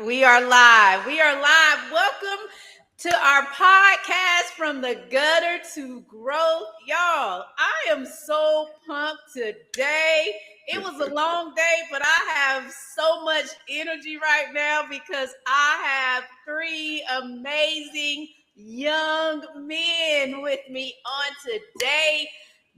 We are live. We are live. Welcome to our podcast from the gutter to growth. Y'all, I am so pumped today. It was a long day, but I have so much energy right now because I have three amazing young men with me on today.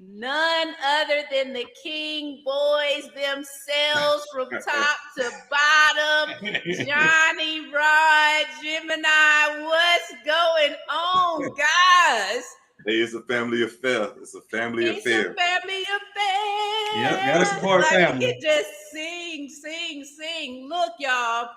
None other than the King boys themselves from top to bottom. Johnny, Rod, Gemini, what's going on, guys? Hey, it's a family affair. It's a family affair. It's a family affair. Yep, gotta support family. We can just sing. Look, y'all,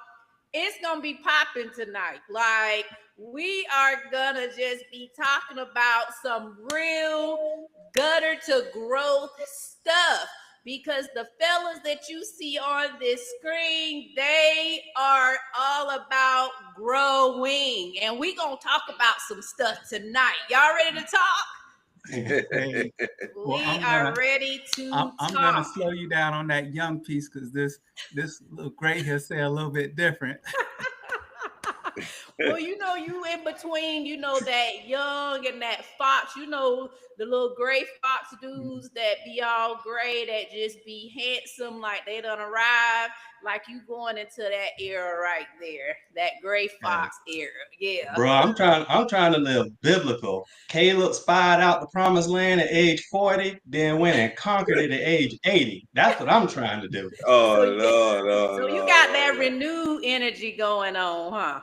it's gonna be popping tonight. Like, we are gonna just be talking about some real gutter to growth stuff because the fellas that you see on this screen, they are all about growing, and we gonna talk about some stuff tonight. Y'all ready to talk? Hey, we are ready to I'm gonna slow you down on that young piece because this little gray hair say a little bit different. Well, you know, you in between, you know, that young and that fox, you know, the little gray fox dudes that be all gray that just be handsome like they done arrived. Like you going into that era right there, that gray fox era. Yeah. Bro, I'm trying to live biblical. Caleb spied out the promised land at age 40, then went and conquered it at age 80. That's what I'm trying to do. Oh, so you got that renewed energy going on, huh?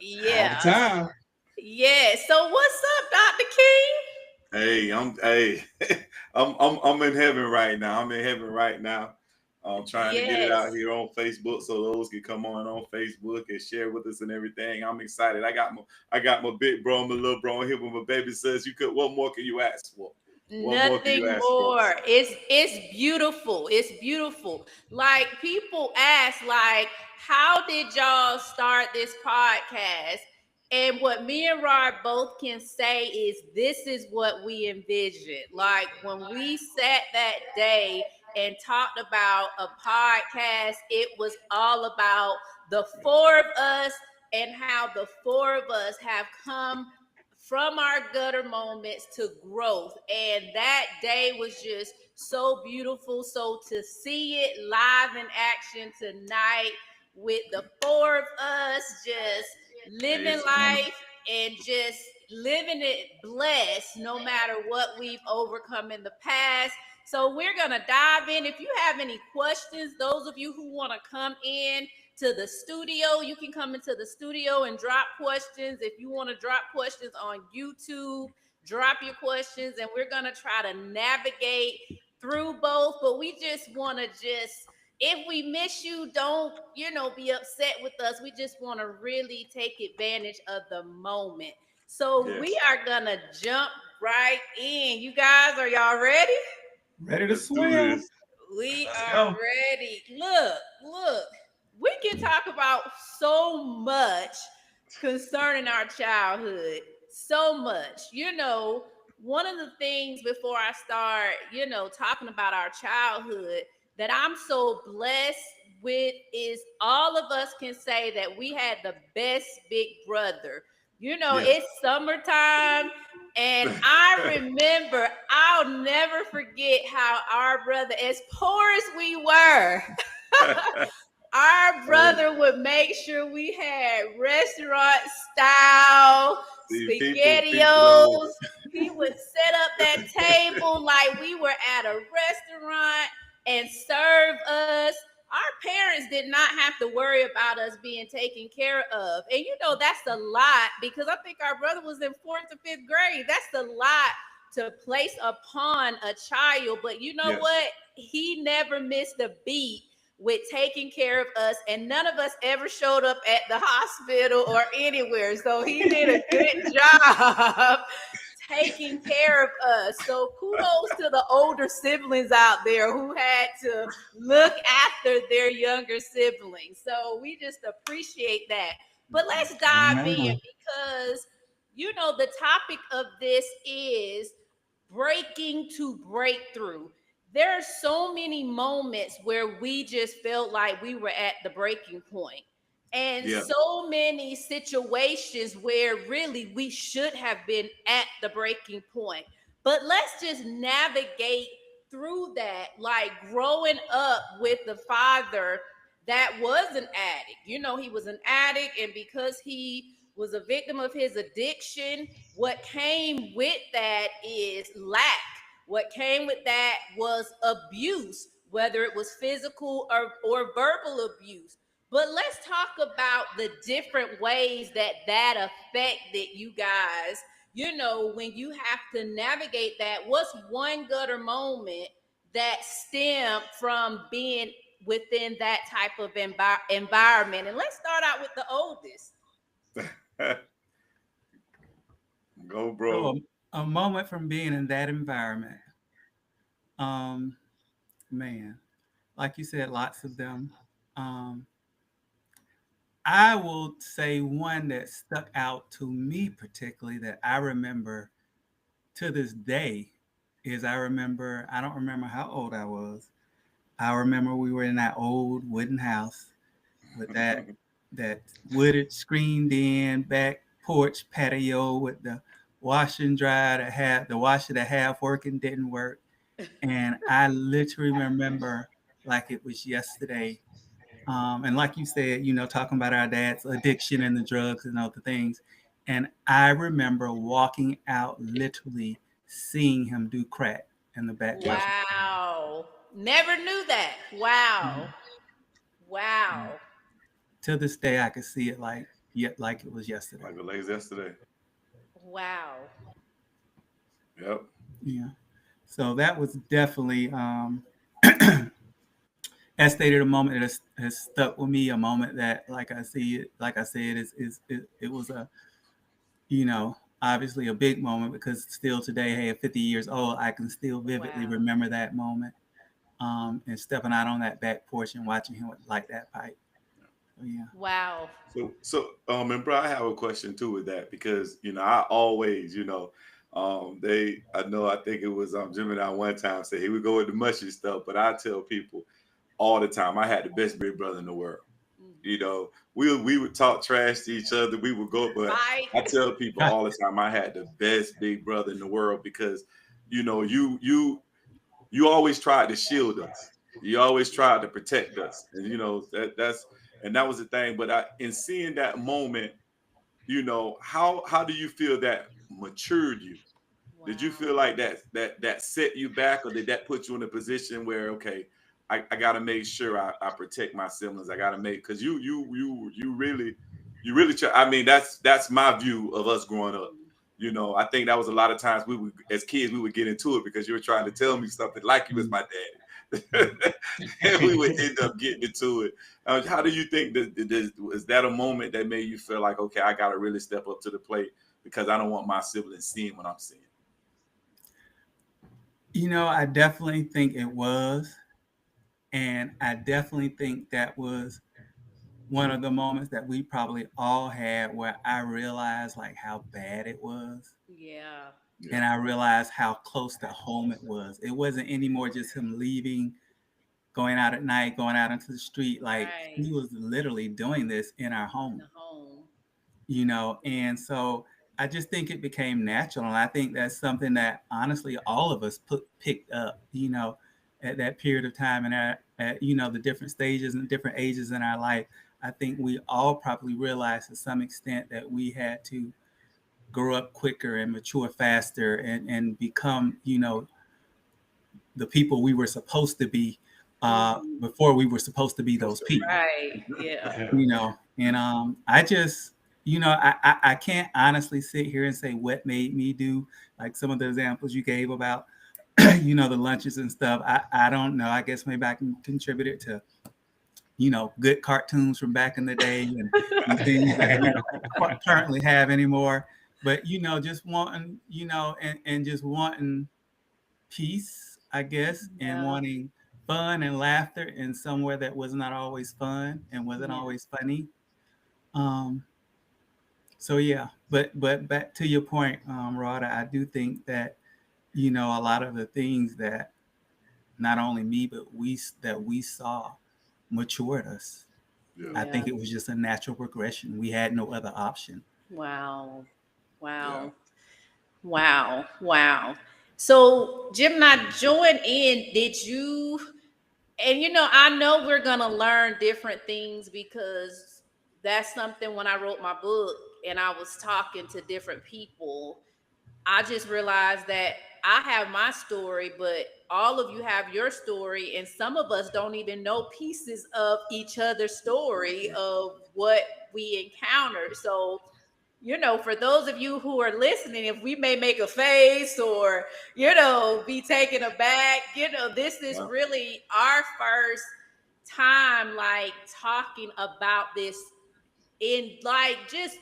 Yeah. All the time. Yeah. So what's up, Dr. King? Hey, I'm in heaven right now. I'm trying to get it out here on Facebook so those can come on Facebook and share with us and everything. I'm excited. I got my big bro, my little bro here with my baby says what more can you ask for? Nothing more. It's beautiful. It's beautiful. Like people ask, like, how did y'all start this podcast? And what me and Rod both can say is this is what we envisioned. Like when we sat that day and talked about a podcast, it was all about the four of us and how the four of us have come from our gutter moments to growth. And that day was just so beautiful. So to see it live in action tonight with the four of us just living life and just living it blessed no matter what we've overcome in the past. So we're going to dive in. If you have any questions, those of you who want to come in to the studio, you can come into the studio and drop questions. If you want to drop questions on YouTube, drop your questions, and we're going to try to navigate through both. But we just want to if we miss you, don't, be upset with us. We just want to really take advantage of the moment. So we are going to jump right in. You guys, are y'all ready? Ready to swim. We are ready. Look. We can talk about so much concerning our childhood. So much. One of the things before I start, talking about our childhood that I'm so blessed with is all of us can say that we had the best big brother. It's summertime. And I remember, I'll never forget how our brother, as poor as we were, our brother would make sure we had restaurant style SpaghettiOs. He would set up that table like we were at a restaurant and serve us. Our parents did not have to worry about us being taken care of. And that's a lot because I think our brother was in 4th to 5th grade. That's a lot to place upon a child. But you know what? He never missed a beat with taking care of us, and none of us ever showed up at the hospital or anywhere. So he did a good job taking care of us. So kudos to the older siblings out there who had to look after their younger siblings. So we just appreciate that. But let's dive in because, the topic of this is breaking to breakthrough. there are so many moments where we just felt like we were at the breaking point, and Yeah. so many situations where really we should have been at the breaking point. But let's just navigate through that, like growing up with the father that was an addict. He was an addict, and because he was a victim of his addiction, what came with that is lack. What came with that was abuse, whether it was physical or verbal abuse. But let's talk about the different ways that affected you guys. When you have to navigate that, what's one gutter moment that stemmed from being within that type of environment? And let's start out with the oldest. Go, bro. So a moment from being in that environment. Man, like you said, lots of them. Um, I will say one that stuck out to me particularly that I remember to this day is I don't remember how old I was. I remember we were in that old wooden house with that wooded screened in back porch patio with the wash and dry that had the washer that half working didn't work. And I literally remember like it was yesterday. And like you said, talking about our dad's addiction and the drugs and other things. And I remember walking out, literally seeing him do crack in the back. Yeah. Wow. Never knew that. Wow. Wow. To this day, I could see it like it was yesterday. Like the legs yesterday. Wow. Yep. Yeah. So that was definitely, as stated, a moment that has stuck with me. A moment that, like I said, it was a, obviously a big moment because still today, hey, at 50 years old, I can still vividly Wow. remember that moment. And stepping out on that back porch and watching him light that pipe. So, yeah. Wow. And bro, I have a question too with that because I always, I think it was Jim and I one time said he would go with the mushy stuff, but I tell people all the time I had the best big brother in the world. We would talk trash to each other, we would go, but Right. I tell people all the time I had the best big brother in the world because you always tried to shield us. You always tried to protect us. And that was the thing. But in seeing that moment, how do you feel that matured you? Wow. Did you feel like that set you back, or did that put you in a position where, okay, I gotta make sure I protect my siblings. I gotta make, because you really try. I mean, that's my view of us growing up. I think that was a lot of times as kids, we would get into it because you were trying to tell me something like you was my dad. And we would end up getting into it. How do you think is that a moment that made you feel like, okay, I got to really step up to the plate because I don't want my siblings seeing what I'm seeing? I definitely think it was. And I definitely think that was one of the moments that we probably all had where I realized like how bad it was. Yeah. And I realized how close to home it was. It wasn't anymore just him leaving, going out at night, going out into the street. Like Right. he was literally doing this in our home. The home. And so I just think it became natural. And I think that's something that honestly all of us picked up, at that period of time and at the different stages and different ages in our life. I think we all probably realized to some extent that we had to grow up quicker and mature faster and become, the people we were supposed to be before we were supposed to be those people. Right. Yeah. And I just, I can't honestly sit here and say what made me do like some of the examples you gave about, the lunches and stuff. I don't know. I guess maybe I can contribute it to, good cartoons from back in the day and things that we don't currently have anymore. But, just wanting, and just wanting peace, I guess, and wanting fun and laughter in somewhere that was not always fun and wasn't always funny. So yeah, but back to your point, Rhoda, I do think that, a lot of the things that not only me, but we saw matured us. Yeah. I think it was just a natural progression. We had no other option. Wow. Yeah. Wow. So, Gemini, join in. Did you, and I know we're going to learn different things because that's something when I wrote my book and I was talking to different people, I just realized that I have my story, but all of you have your story, and some of us don't even know pieces of each other's story of what we encountered. So, for those of you who are listening, if we may make a face or, be taken aback, this is really our first time like talking about this in like just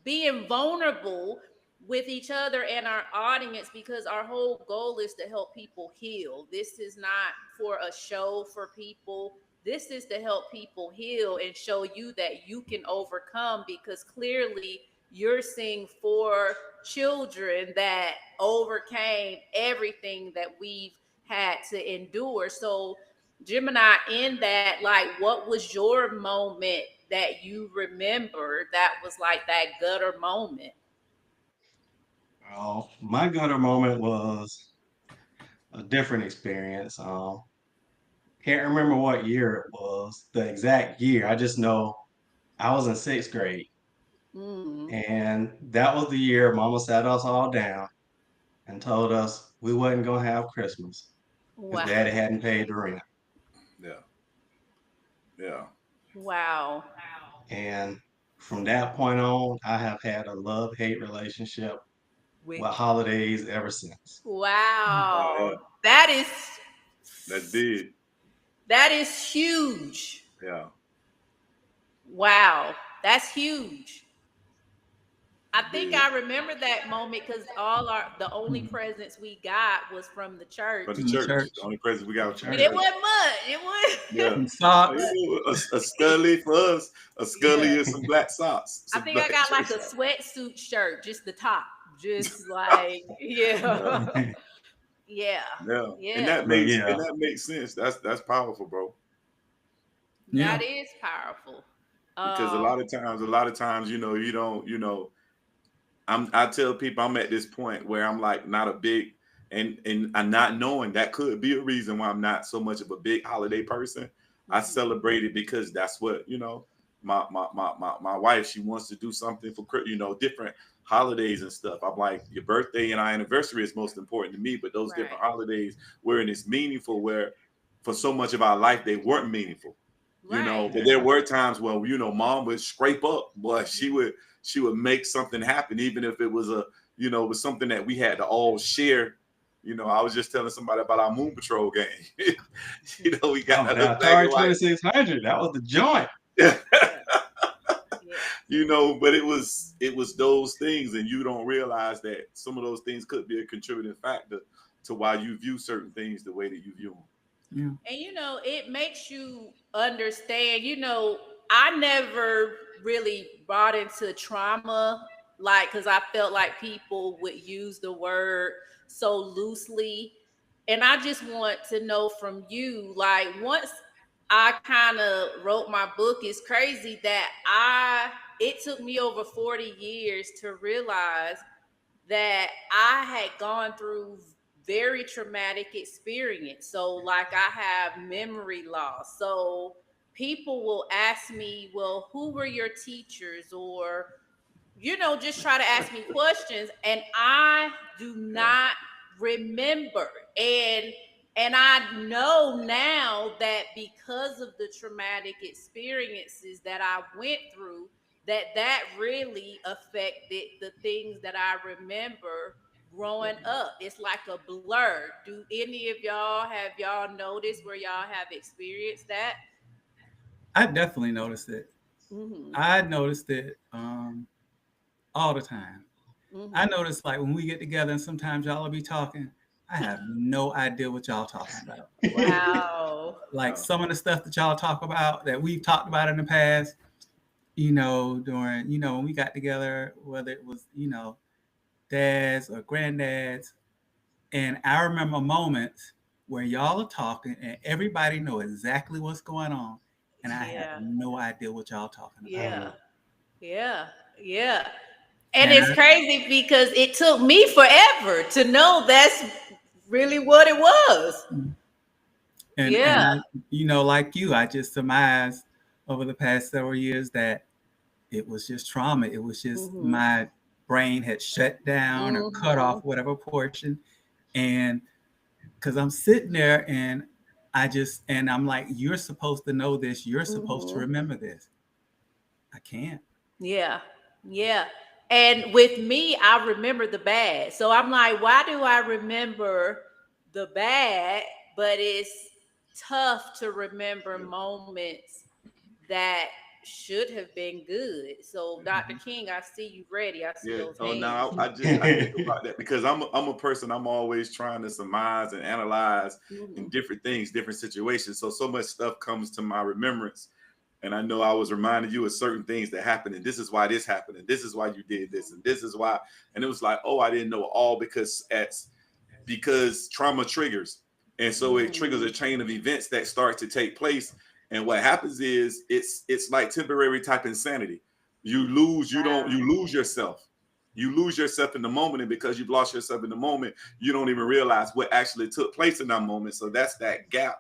being vulnerable with each other and our audience, because our whole goal is to help people heal. This is not for a show for people. This is to help people heal and show you that you can overcome, because clearly you're seeing 4 children that overcame everything that we've had to endure. So, Gemini, in that, like, what was your moment that you remember that was like that gutter moment? Oh, my gutter moment was a different experience. Can't remember what year it was, the exact year. I just know I was in 6th grade, Mm. and that was the year Mama sat us all down and told us we wasn't gonna have Christmas because Wow. Daddy hadn't paid the rent. Yeah. Yeah. Wow. And from that point on, I have had a love-hate relationship With with holidays ever since. Wow. Yeah. wow. That's big. That is huge. Yeah. Wow. That's huge. I think Big. I remember that moment because the only presents we got was from the church. From the From the church. church. The only present we got was from the And it church. wasn't much. It was. Yeah. Some socks. A Scully for us, a Scully and some black socks. I Some think I black got like church a socks. sweatsuit shirt, just the top. Just like, yeah. Yeah. Yeah. And Yeah. that But makes sense. That's powerful, bro. Yeah. That is powerful. Because a lot of times, you don't, I tell people I'm at this point where I'm like not a big and I'm not knowing that could be a reason why I'm not so much of a big holiday person. I celebrate it because that's what, my wife, she wants to do something for, different holidays and stuff. I'm like, your birthday and our anniversary is most important to me, but those different holidays wherein it's meaningful, where for so much of our life they weren't meaningful. Right. But there were times when mom would scrape up, but she would make something happen, even if it was it was something that we had to all share. I was just telling somebody about our Moon Patrol game. We got that Atari 2600. That was the joint. But it was those things, and you don't realize that some of those things could be a contributing factor to why you view certain things the way that you view them. Yeah. And it makes you understand, I never really brought into trauma, like, because I felt like people would use the word so loosely. And I just want to know from you, like, once I kind of wrote my book, it's crazy that it took me over 40 years to realize that I had gone through very traumatic experience. So like I have memory loss. So people will ask me, well, who were your teachers? Or, just try to ask me questions. And I do not remember. And I know now that because of the traumatic experiences that I went through, that really affected the things that I remember growing up. It's like a blur. Do any of y'all noticed where y'all have experienced that? I definitely noticed it. Mm-hmm. I noticed it all the time. Mm-hmm. I noticed, like, when we get together and sometimes y'all will be talking, I have no idea what y'all talking about. Wow. Like some of the stuff that y'all talk about that we've talked about in the past, during, when we got together, whether it was, dads or granddads. And I remember moments where y'all are talking and everybody know exactly what's going on, and I have Yeah. no idea what y'all talking about. Yeah. Yeah. Yeah. And And it's crazy because it took me forever to know that's really what it was. Yeah. I, you know, like you, I just surmised over the past several years that it was just trauma. It was just Mm-hmm. my brain had shut down or cut Mm-hmm. off whatever portion. And because I'm sitting there and I'm like, you're supposed to know this. You're supposed to Mm-hmm. remember this. I can't. Yeah. Yeah. And with me, I remember the bad. So I'm like, why do I remember the bad, but it's tough to remember moments that should have been good. So Dr. Mhm. King, I see you ready. I see Yeah. those Oh hands. no, I think about that because I'm a person. I'm always trying to surmise and analyze in Mhm. different things, different situations. So much stuff comes to my remembrance, and I know I was reminding you of certain things that happened, and this is why this happened, and this is why you did this, and this is why. And it was like, oh, I didn't know all because trauma triggers, and so it triggers a Mhm. chain of events that start to take place. And what happens is it's like temporary type insanity. You Wow. lose yourself. You lose yourself in the moment, and because you've lost yourself in the moment, you don't even realize what actually took place in that moment. So that's that gap.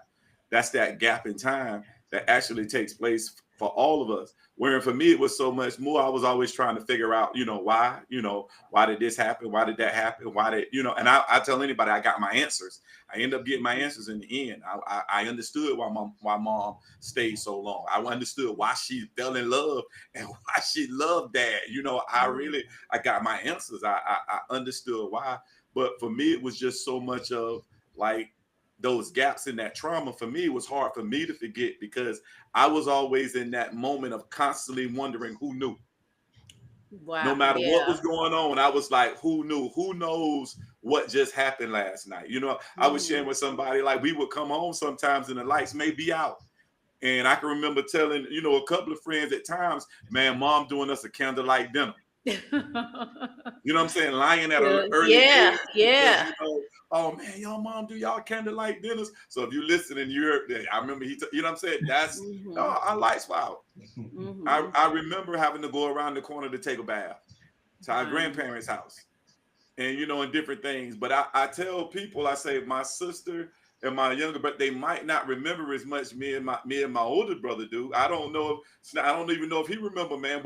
That's that gap in time that actually takes place for all of us. Wherein for me, it was so much more. I was always trying to figure out, why did this happen? Why did that happen? Why did, and I tell anybody I got my answers. I end up getting my answers in the end. I understood why mom stayed so long. I understood why she fell in love and why she loved dad. I got my answers. I understood why. But for me, it was just so much of like those gaps in that trauma. For me, it was hard for me to forget because I was always in that moment of constantly wondering who knew. No Wow. matter what Yeah. was going on, I was like, who knew? Who knows what just happened last night? I was sharing Mhm. with somebody like we would come home sometimes and the lights may be out. And I can remember telling, a couple of friends at times, man, mom doing us a candlelight dinner. You know what I'm saying? Lying at an early Yeah. age because Yeah. oh man, y'all mom do y'all candlelight dinners. So if you listen and I remember you know what I'm saying? That's no, Mhm. our lights were out. I, Mhm. I remember having to go around the corner to take a bath to our Wow. grandparents' house. And and different things. But I tell people, I say my sister and my younger brother, they might not remember as much me and my older brother do. I don't even know if he remember, man.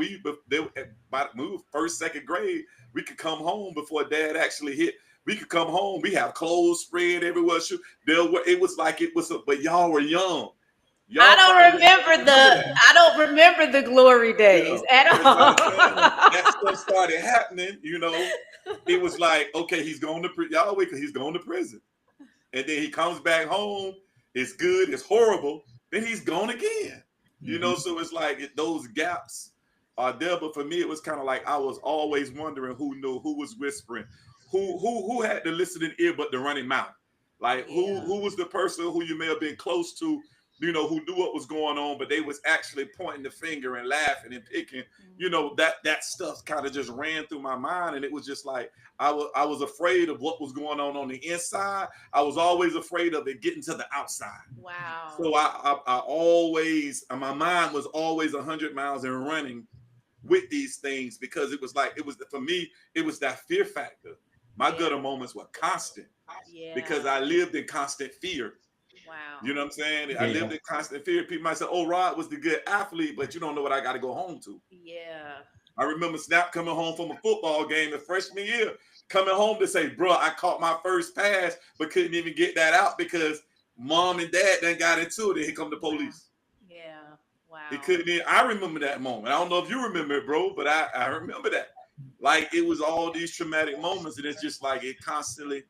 By we were first, second grade, we could come home before dad actually hit. We could come home, we have clothes spread everywhere. It was like but y'all were young. I Y'all don't probably don't remember remember that. I don't remember the glory days at And by the time all. that stuff started happening, it was like, okay, he's going to y'all wait, because he's going to prison. And then he comes back home. It's good, it's horrible. Then he's gone again. Mhm. So it's like those gaps are there. But for me, it was kind of like I was always wondering who knew, who was whispering, who had the listening ear but the running mouth. Like Yeah. who was the person who you may have been close to, who knew what was going on, but they was actually pointing the finger and laughing and picking. That stuff kind of just ran through my mind, and it was just like I was afraid of what was going on the inside. I was always afraid of it getting to the outside. Wow. So I always, my mind was always 100 miles and running with these things because for me, it was that fear factor. My Yeah. gutter moments were constant because Yeah. I lived in constant fear. You Wow. know what I'm saying? I lived Yeah. in constant fear. People might say, "Oh, Rod was the good athlete," but you don't know what I got to go home to. Yeah. I remember Snap coming home from a football game in freshman year, coming home to say, "Bro, I caught my first pass, but couldn't even get that out because mom and dad then got into it. And here come the Wow. police. Yeah. It Wow. couldn't even." I remember that moment. I don't know if you remember it, bro, but I remember that. Like it was all these traumatic moments, and it's just like it constantly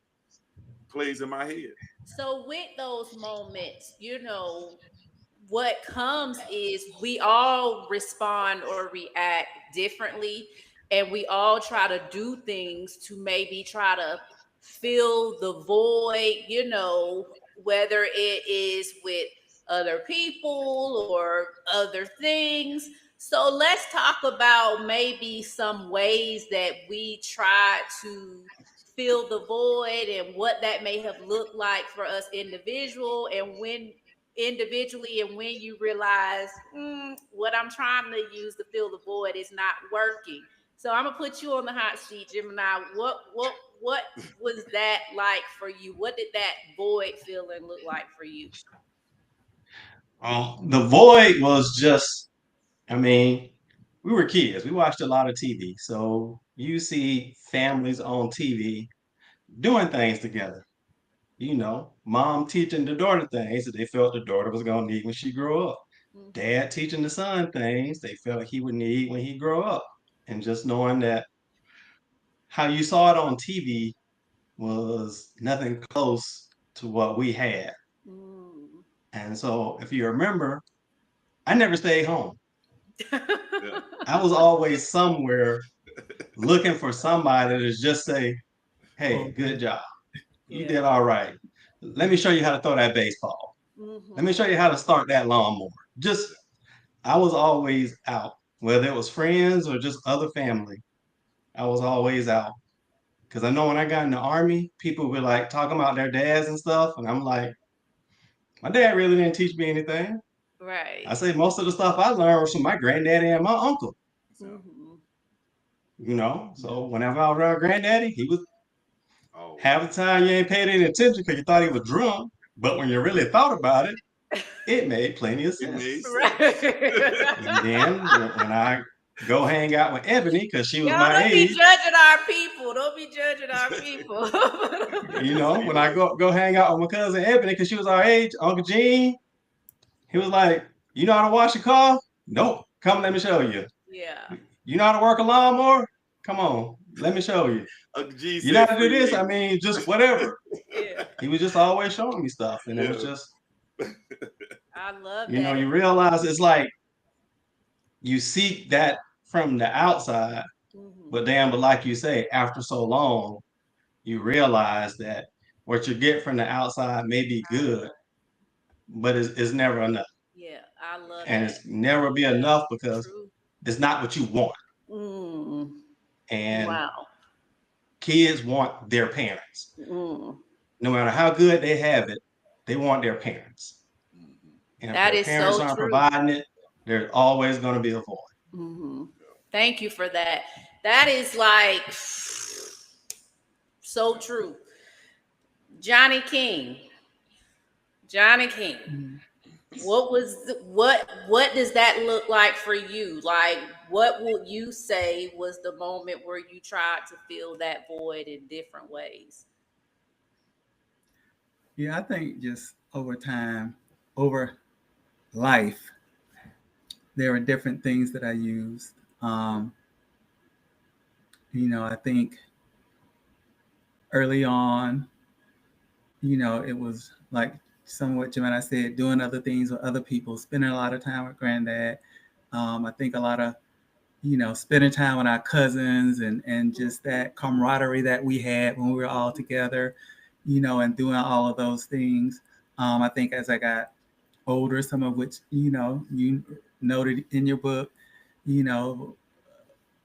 plays in my head. So with those moments, what comes is we all respond or react differently, and we all try to do things to maybe try to fill the void, whether it is with other people or other things. So let's talk about maybe some ways that we try to fill the void and what that may have looked like for us individual and when you realize what I'm trying to use to fill the void is not working. So I'm gonna put you on the hot seat, Gemini. What was that like for you? What did that void feeling look like for you? The void was just, I mean, we were kids. We watched a lot of TV. So you see families on TV doing things together. Mom teaching the daughter things that they felt the daughter was going to need when she grew up. Dad teaching the son things they felt he would need when he grew up. And just knowing that how you saw it on TV was nothing close to what we had. And so if you remember, I never stayed home. I was always somewhere looking for somebody to just say, hey, good job. You did all right. Let me show you how to throw that baseball. Let me show you how to start that lawnmower. I was always out, whether it was friends or just other family. I was always out. Because I know when I got in the Army, people were like talking about their dads and stuff. And I'm like, my dad really didn't teach me anything. Right. I say most of the stuff I learned was from my granddaddy and my uncle. So whenever I was around granddaddy, he was half the time you ain't paid any attention because you thought he was drunk. But when you really thought about it, it made plenty of sense. And then when I go hang out with Ebony because she was my age. Don't be judging our people. Don't be judging our people. When I go hang out with my cousin Ebony because she was our age, Uncle Gene, he was like, you know how to wash a car? Nope. Come, let me show you. Yeah. You know how to work a lawnmower? Come on, let me show you. You know how to do this? I mean, just whatever. Yeah. He was just always showing me stuff. And it was just, I love that. You realize it's like you seek that from the outside, but like you say, after so long, you realize that what you get from the outside may be good, but it's never enough. Yeah, I love and that. It's never be enough because it's not what you want. And wow. Kids want their parents. No matter how good they have it, they want their parents. And that if their parents aren't providing it, there's always going to be a void. Thank you for that. That is like so true. Johnny King. What does that look like for you? Like, what would you say was the moment where you tried to fill that void in different ways? Yeah, I think just over time, over life, there are different things that I used. I think early on, it was like somewhat when I said doing other things with other people, spending a lot of time with granddad. I think a lot of, spending time with our cousins and just that camaraderie that we had when we were all together, and doing all of those things. I think as I got older, some of which, you noted in your book,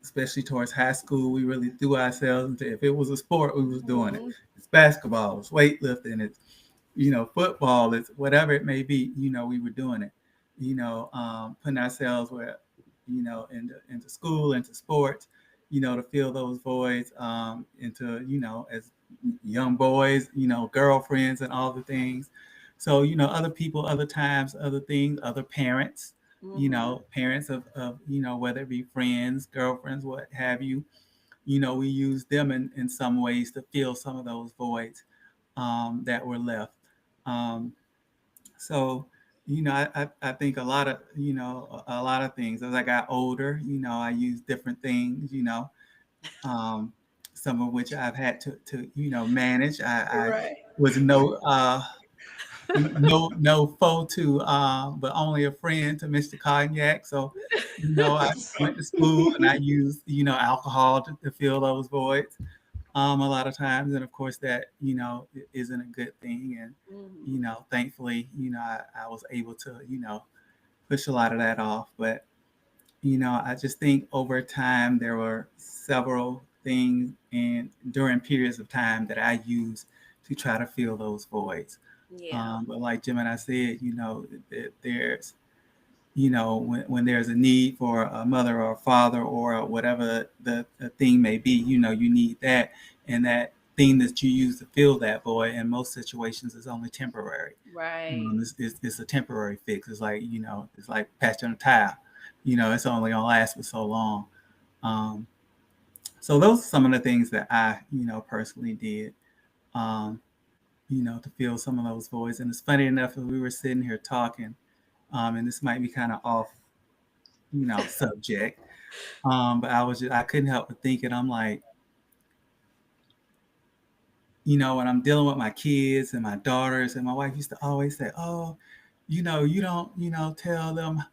especially towards high school, we really threw ourselves into, if it was a sport, we was doing it. It's basketball, it's weightlifting, it's, football, it's whatever it may be, we were doing it, putting ourselves where, into school, into sports, to fill those voids, into, as young boys, girlfriends and all the things. So, other people, other times, other things, other parents, parents of, whether it be friends, girlfriends, what have you, we use them in some ways to fill some of those voids that were left. So, I think a lot of things as I got older, I used different things, some of which I've had to manage. I was no foe to, but only a friend to Mr. Cognac. So, I went to school and I used, alcohol to fill those voids a lot of times. And of course that, isn't a good thing. And, thankfully, I was able to, push a lot of that off. But, I just think over time, there were several things and during periods of time that I use to try to fill those voids. Yeah. But like Jim and I said, there's, when there's a need for a mother or a father or whatever the thing may be, you need that. And that thing that you use to fill that void in most situations is only temporary. Right. It's a temporary fix. It's like, it's like patching a tile. It's only gonna last for so long. So those are some of the things that I, personally did, to fill some of those voids. And it's funny enough that we were sitting here talking, and this might be kind of off, subject, but I couldn't help but thinking, I'm like, when I'm dealing with my kids and my daughters, and my wife used to always say, oh, you don't, tell them,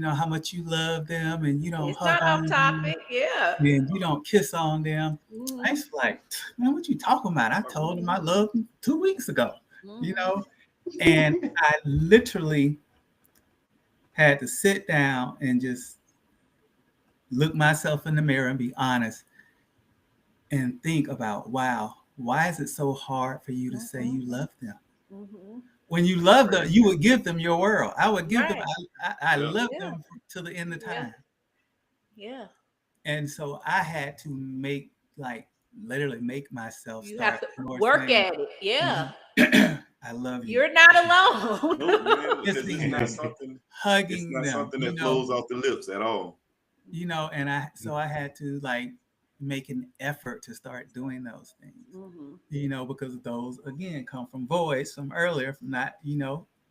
how much you love them, and you don't It's hug not on off them, topic. Yeah. and you don't kiss on them. Mhm. I was like, man, what you talking about? I told them I loved them 2 weeks ago, Mhm. and I literally had to sit down and just look myself in the mirror and be honest and think about, wow, why is it so hard for you to say you love them? Mhm. When you love them, you would give them your world. I would give them, Right. I Yeah. love Yeah. them to the end of Yeah. time. Yeah. And so I had to literally make myself You have start to more work saying, at it. Yeah. I love you. You're not alone. No, man, because Kissing it's not them, something. It's hugging not them, something that flows off the lips at all. and I had to make an effort to start doing those things, Mhm. because those again come from voice from earlier, from not,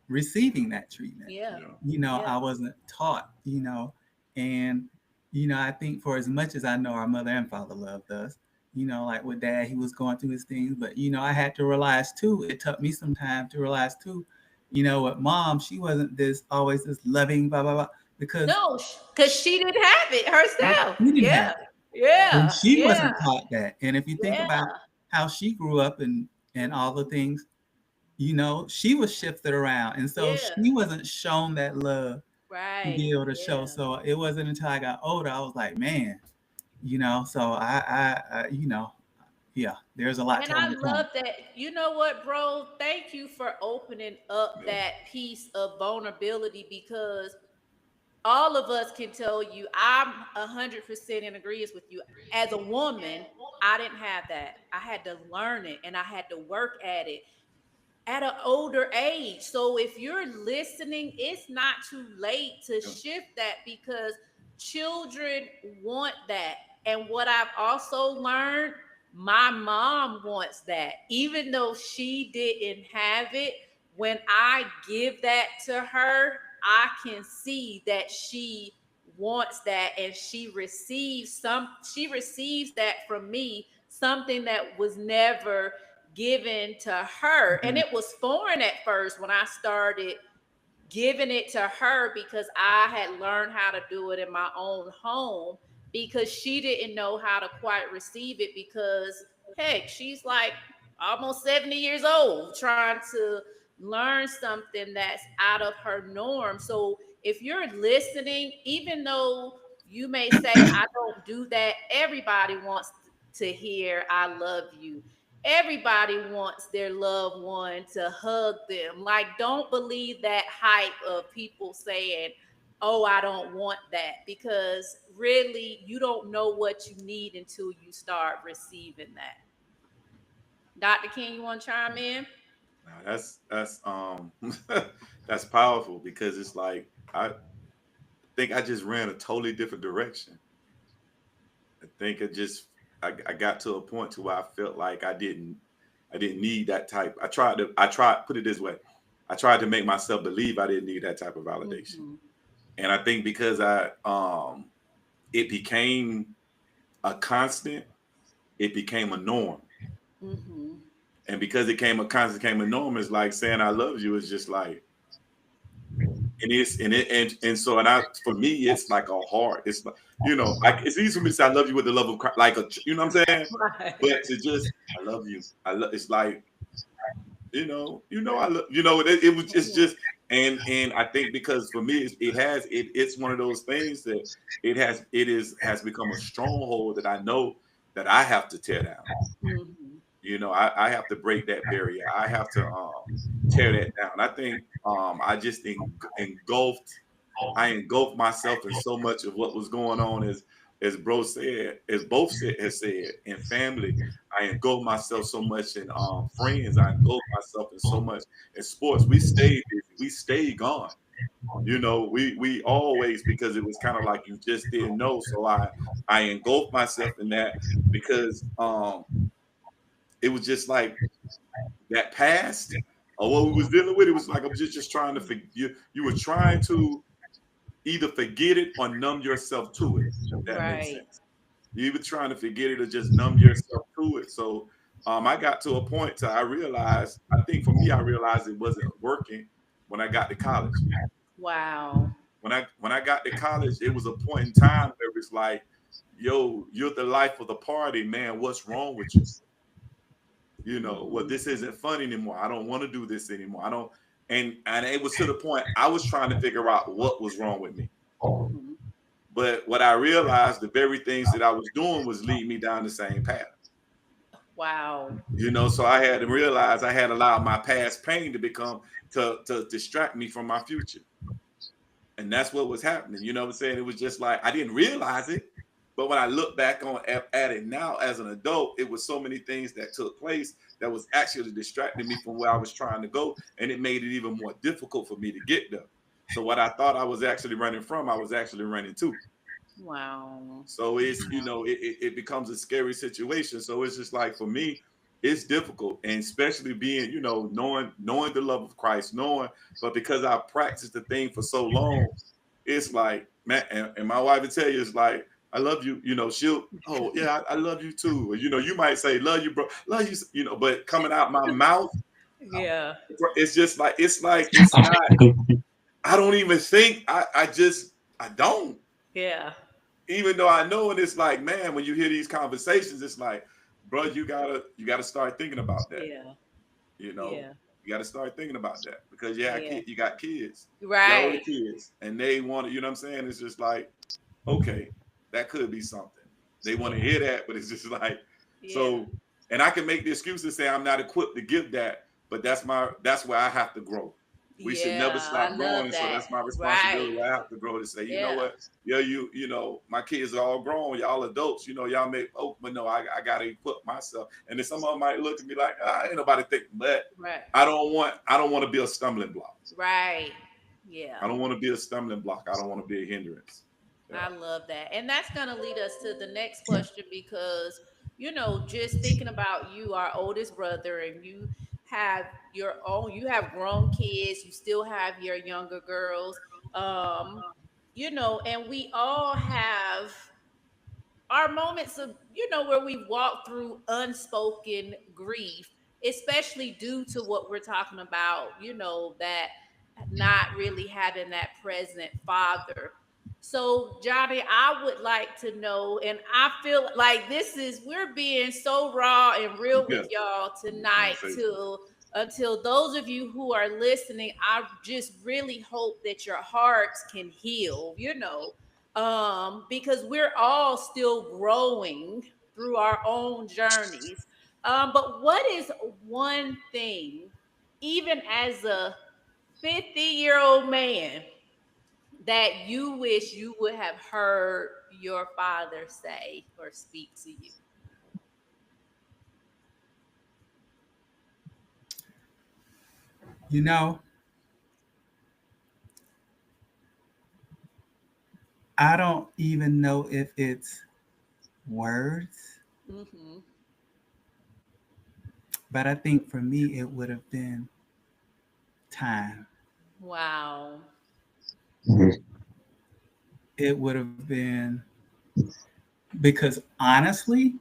receiving that treatment. Yeah. Yeah. Yeah. I wasn't taught, and, I think for as much as I know our mother and father loved us, like with dad, he was going through his things, but, I had to realize too, it took me some time to realize too, with mom, she wasn't always this loving, blah, blah, blah, because No, because she didn't have it herself. she didn't Yeah. have it. And Yeah. she Yeah. wasn't taught that. And if you think Yeah. about how she grew up and all the things, she was shifted around. And so Yeah. she wasn't shown that love to be Right. able to show. Yeah. So it wasn't until I got older, I was like, man, so yeah, there's a lot And to I overcome. love that. You know what, bro? Thank you for opening up Yeah. that piece of vulnerability, because all of us can tell you, I'm 100% in agreement with you. As a woman, I didn't have that. I had to learn it and I had to work at it at an older age. So if you're listening, it's not too late to shift that, because children want that. And what I've also learned, my mom wants that. Even though she didn't have it, when I give that to her, I can see that she wants that, and she receives that from me, something that was never given to her. And it was foreign at first when I started giving it to her, because I had learned how to do it in my own home, because she didn't know how to quite receive it, because heck, she's like almost 70 years old trying to learn something that's out of her norm. So if you're listening, even though you may say, I don't do that, everybody wants to hear I love you. Everybody wants their loved one to hug them. Like, don't believe that hype of people saying, oh, I don't want that, because really, you don't know what you need until you start receiving that. Dr. King, you want to chime in? Now, that's that's powerful, because it's like I think I just ran a totally different direction. I think I got to a point to where I felt like I didn't need that type. I tried put it this way. I tried to make myself believe I didn't need that type of validation. Mm-hmm. And I think because it became a constant, it became a norm. Mm-hmm. And because it came a constant, became a norm, it's like saying I love you is just like, and it's and so, and I, for me, it's like a heart. It's like, it's easy for me to say I love you with the love of Christ, like what I'm saying. Right. But to just I love you, it's like, I love, it's just, and I think because for me it's one of those things that has become a stronghold that I know that I have to tear down. Mhm. You know, I have to break that barrier. I have to tear that down. I think I just I engulfed myself in so much of what was going on as bro said, as both has said, in family. I engulfed myself so much in friends. I engulfed myself in so much in sports. We stayed busy. We stayed gone. You know, we always, because it was kind of like you just didn't know. So I engulfed myself in that because it was just like that past or what we was dealing with. It was like I'm just trying to you were trying to either forget it or numb yourself to it, if that makes Right. sense. You either trying to forget it or just numb yourself to it. So I got to a point to I realized, I think for me, I realized it wasn't working when I got to college. Wow. When I got to college, it was a point in time where it's like, yo, you're the life of the party, man. What's wrong with you? You know, well, this isn't fun anymore. I don't want to do this anymore. I don't, and it was to the point I was trying to figure out what was wrong with me. Mhm. But what I realized, the very things that I was doing was leading me down the same path. Wow. You know, so I had to realize I had allowed my past pain to become to distract me from my future. And that's what was happening. You know what I'm saying? It was just like I didn't realize it. But when I look back on at it now as an adult, it was so many things that took place that was actually distracting me from where I was trying to go. And it made it even more difficult for me to get there. So what I thought I was actually running from, I was actually running to. Wow. So it's, you know, it becomes a scary situation. So it's just like for me, it's difficult. And especially being, you know, knowing the love of Christ, but because I practiced the thing for so long, it's like, man, and my wife would tell you, it's like, I love you, you know, oh yeah, I love you too. Or, you know, you might say, love you, bro, love you, you know, but coming out my mouth, Yeah. it's just like, it's not, I don't even think, I don't. Yeah. Even though I know, and it's like, man, when you hear these conversations, it's like, bro, you gotta start thinking about that. Yeah. You know, Yeah. you gotta start thinking about that because Yeah. you got kids, y'all Right. the kids, and they want to, you know what I'm saying? It's just like, okay, that could be something. They want to hear that, but it's just like, Yeah. so, and I can make the excuse to say I'm not equipped to give that, but that's where I have to grow. We should never Yeah. I stop love growing. So that. that's my responsibility. Right. I have to grow to say, you know Yeah. what? Yeah, you know, my kids are all grown, y'all adults, you know, y'all make, oh, but no, I gotta equip myself. And then someone might look at me like, ain't nobody thinking, but Right. I don't want to be a stumbling block. Right. Yeah. I don't want to be a stumbling block. I don't want to be a hindrance. I love that. And that's going to lead us to the next question because, you know, just thinking about you, our oldest brother, and you have you have grown kids, you still have your younger girls. You know, and we all have our moments of, you know, where we walk through unspoken grief, especially due to what we're talking about, you know, that not really having that present father. So, Johnny, I would like to know, and I feel like we're being so raw and real Yeah. with y'all tonight until those of you who are listening, I just really hope that your hearts can heal, you know, because we're all still growing through our own journeys. But what is one thing, even as a 50-year-old man, that you wish you would have heard your father say or speak to you? You know, I don't even know if it's words, Mm-hmm. but I think for me it would have been time. Wow. It would have been because honestly,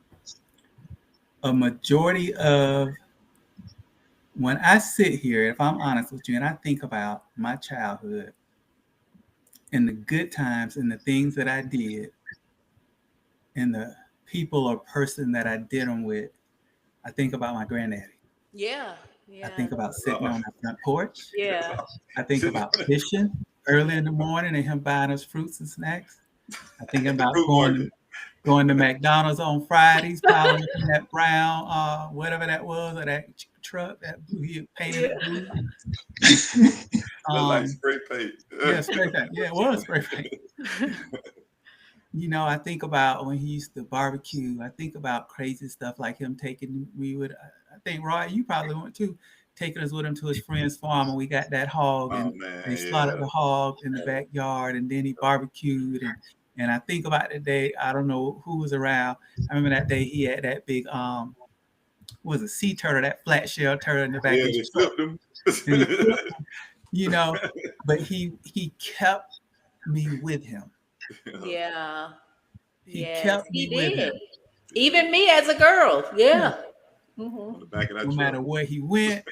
a majority of when I sit here, if I'm honest with you, and I think about my childhood and the good times and the things that I did and the people or person that I did them with, I think about my granddaddy. Yeah. I Yeah. think about sitting on the front porch. Yeah. I think about fishing early in the morning and him buying us fruits and snacks. I think about Fruit going market. going to McDonald's on Fridays, piling up in that brown, whatever that was, or that truck that he painted it blue. Like spray paint. Yeah, spray paint. Yeah, it was spray paint. I think about when he used to barbecue. I think about crazy stuff like him taking. I think Roy, you probably went too, taking us with him to his friend's farm, and we got that hog, and they slaughtered the hog in the backyard, and then he barbecued, and I think about the day. I don't know who was around. I remember that day he had that big was a sea turtle, that flat shell turtle in the back. Yeah, they flipped him. But he kept me with him. Yeah. He kept me with him. Even me as a girl. Yeah. On the back of that no truck. Matter where he went,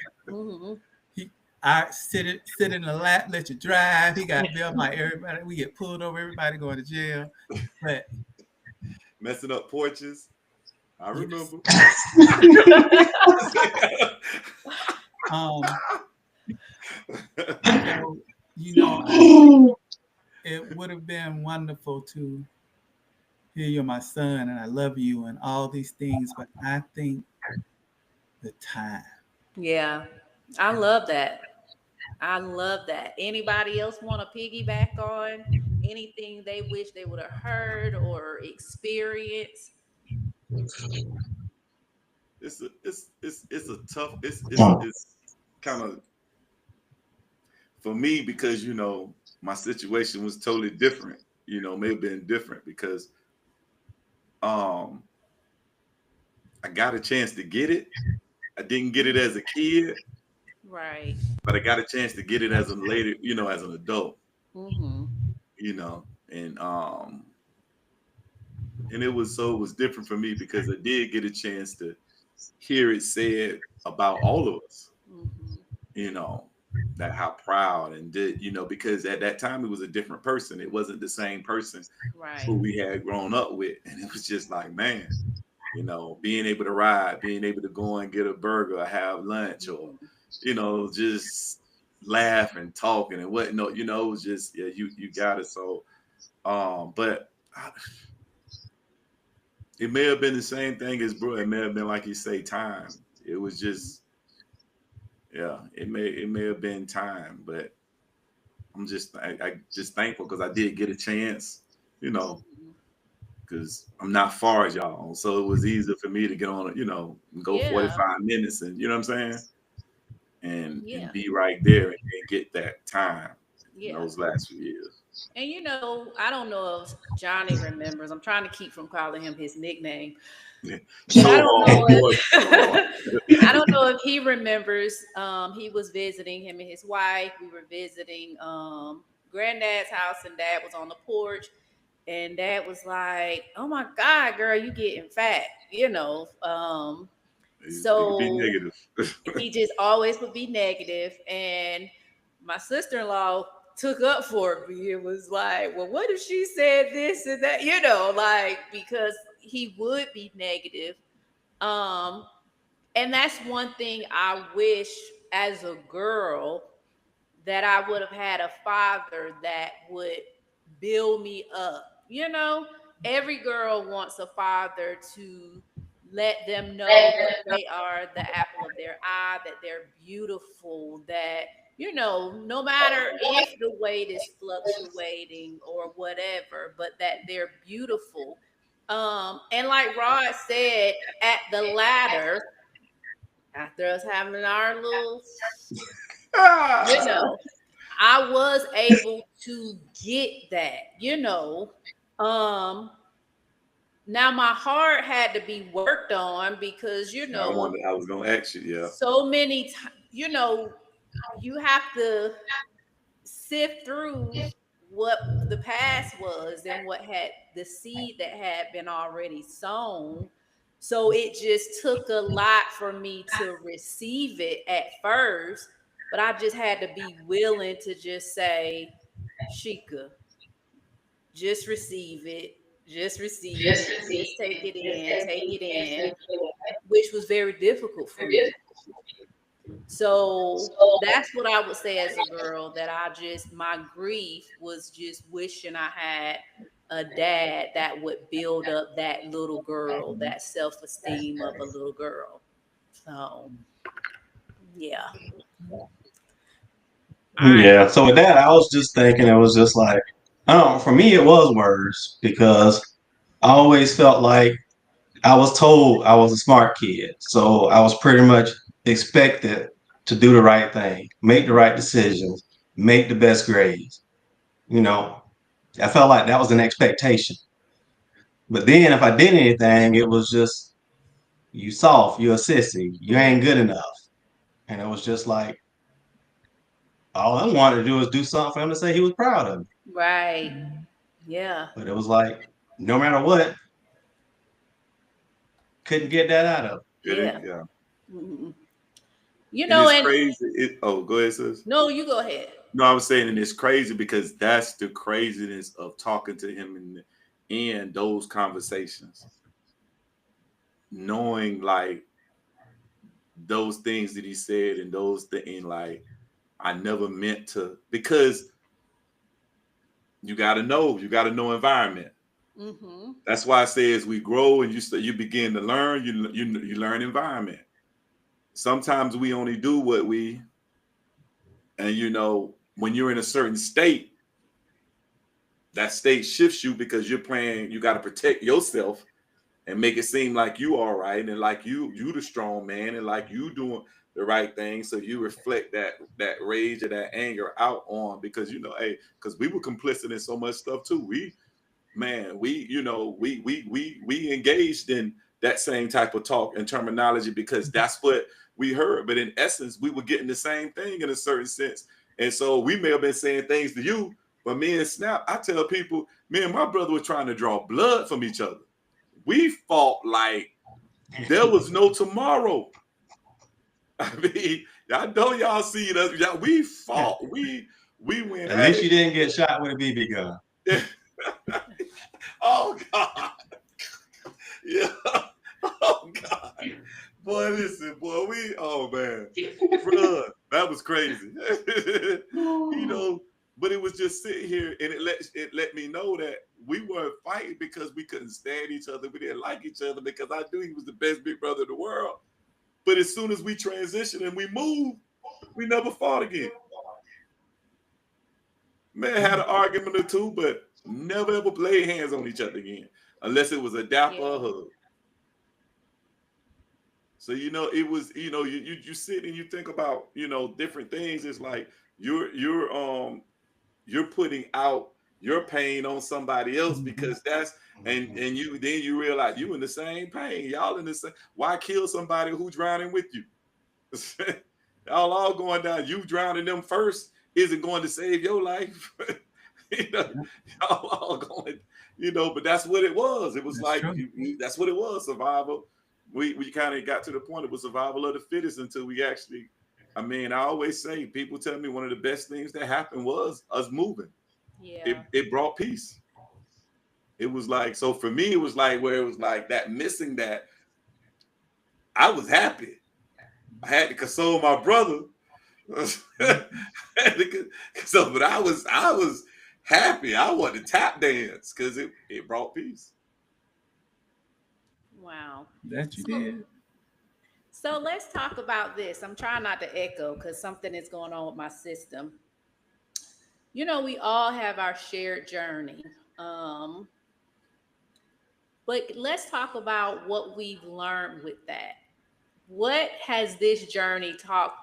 I sit in the lap, let you drive. He got bill like everybody. We get pulled over, everybody going to jail. But messing up porches. I remember. It would have been wonderful to hear you're my son and I love you and all these things, but I think the time. Yeah, I love that. Anybody else want to piggyback on anything they wish they would have heard or experienced? It's a tough. It's kind of for me because my situation was totally different. May have been different because I got a chance to get it. I didn't get it as a kid, right? But I got a chance to get it as a later, as an adult. And it was different for me because I did get a chance to hear it said about all of us. That how proud and did because at that time it was a different person. It wasn't the same person who we had grown up with, and it was just like, man, being able to ride, being able to go and get a burger or have lunch, or just laugh and talking and whatnot. It was just you got it. So, but it may have been the same thing as bro. It may have been like you say, time. It was just. Yeah, it may have been time, but I'm just thankful because I did get a chance, because I'm not far as y'all, so it was easier for me to get on, and go 45 minutes, and you know what I'm saying, and be right there and get that time in those last few years. And I don't know if Johnny remembers. I'm trying to keep from calling him his nickname. Yeah. I don't know if he remembers. He was visiting him and his wife. We were visiting granddad's house, and dad was on the porch, and dad was like, "Oh my God, girl, you getting fat," So be negative. He just always would be negative, and my sister-in-law took up for me. It was like, well, what if she said this and that? Because he would be negative. And that's one thing I wish as a girl that I would have had a father that would build me up. Every girl wants a father to let them know that they are the apple of their eye, that they're beautiful, that no matter if the weight is fluctuating or whatever, but that they're beautiful. And like Rod said, at the ladder, after us having our little, I was able to get that, now my heart had to be worked on because, I was going to ask you, yeah. So many times, you have to sift through what the past was and what had the seed that had been already sown. So it just took a lot for me to receive it at first, but I just had to be willing to just say, Sheikah, just receive it. Just receive it. Just take it in, which was very difficult for me. So that's what I would say as a girl, that my grief was just wishing I had a dad that would build up that little girl, that self-esteem of a little girl. So, yeah. Yeah. So with that, I was just thinking, it was just like, I don't know, for me, it was words because I always felt like I was told I was a smart kid. So I was pretty much expected to do the right thing, make the right decisions, make the best grades. You know, I felt like that was an expectation. But then if I did anything, it was just, you soft, you're a sissy, you ain't good enough. And it was just like, all I wanted to do was do something for him to say he was proud of me. Right. Yeah. But it was like, no matter what, couldn't get that out of him. Yeah. Yeah. Mhm. And it's And crazy. Go ahead, sis. no, you go ahead. No, I was saying, and it's crazy because that's the craziness of talking to him in those conversations, knowing like those things that he said and those things like I never meant to, because you got to know environment. Mm-hmm. That's why I say as we grow and you begin to learn, you learn environment. Sometimes we only do what we, and when you're in a certain state, that state shifts you because you got to protect yourself and make it seem like you all right and like you the strong man and like you doing the right thing. So you reflect that rage or that anger out on, because hey, because we were complicit in so much stuff too. We engaged in that same type of talk and terminology because that's what we heard. But in essence, we were getting the same thing in a certain sense. And so we may have been saying things to you, but me and Snap, I tell people, me and my brother were trying to draw blood from each other. We fought like there was no tomorrow. I mean, I know y'all seen us. We fought. We went At at least it. you didn't get shot with a BB gun. Oh God. Yeah. Oh God. Boy, listen, boy, oh man. Bruh, that was crazy. But it was just sitting here and it let me know that we weren't fighting because we couldn't stand each other. We didn't like each other because I knew he was the best big brother in the world. But as soon as we transitioned and we moved, we never fought again. Man had an argument or two, but never ever laid hands on each other again, unless it was a dap or a hug. So it was you sit and you think about different things. It's like you're putting out your pain on somebody else because that's and you realize you in the same pain. Y'all in the same. Why kill somebody who drowning with you? Y'all all going down. You drowning them first isn't going to save your life. Y'all all going. But that's what it was. It was That's like true. that's what it was. Survival. We kind of got to the point it was survival of the fittest until we actually. I mean, I always say people tell me one of the best things that happened was us moving. Yeah. It brought peace. It was like, so for me, it was like where it was like that missing that. I was happy. I had to console my brother. So, but I was happy. I wanted to tap dance because it brought peace. Wow. That you So, did. so let's talk about this. I'm trying not to echo because something is going on with my system. We all have our shared journey. Um, but let's talk about what we've learned with that. What has this journey taught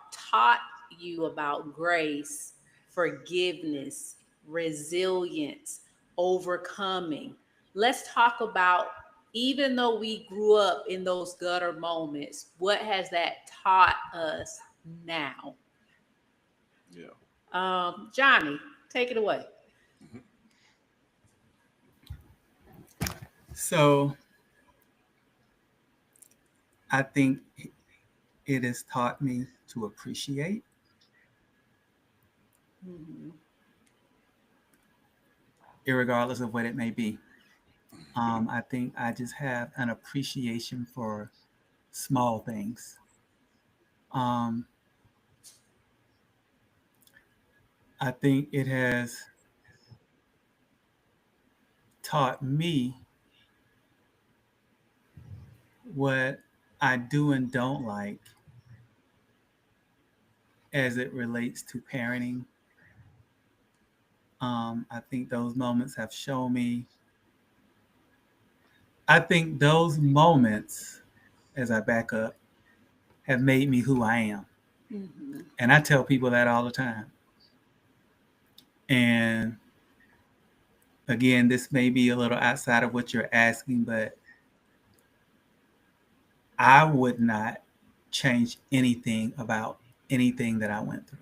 you about grace, forgiveness, resilience, overcoming? Let's talk about, even though we grew up in those gutter moments, what has that taught us now? Yeah. Johnny, take it away. Mhm. So I think it has taught me to appreciate, Mm-hmm. irregardless of what it may be. I think I just have an appreciation for small things. Um, I think it has taught me what I do and don't like as it relates to parenting. I think those moments have shown me, I think those moments, as I back up, have made me who I am. Mm-hmm. And I tell people that all the time. And again, this may be a little outside of what you're asking, but I would not change anything about anything that I went through.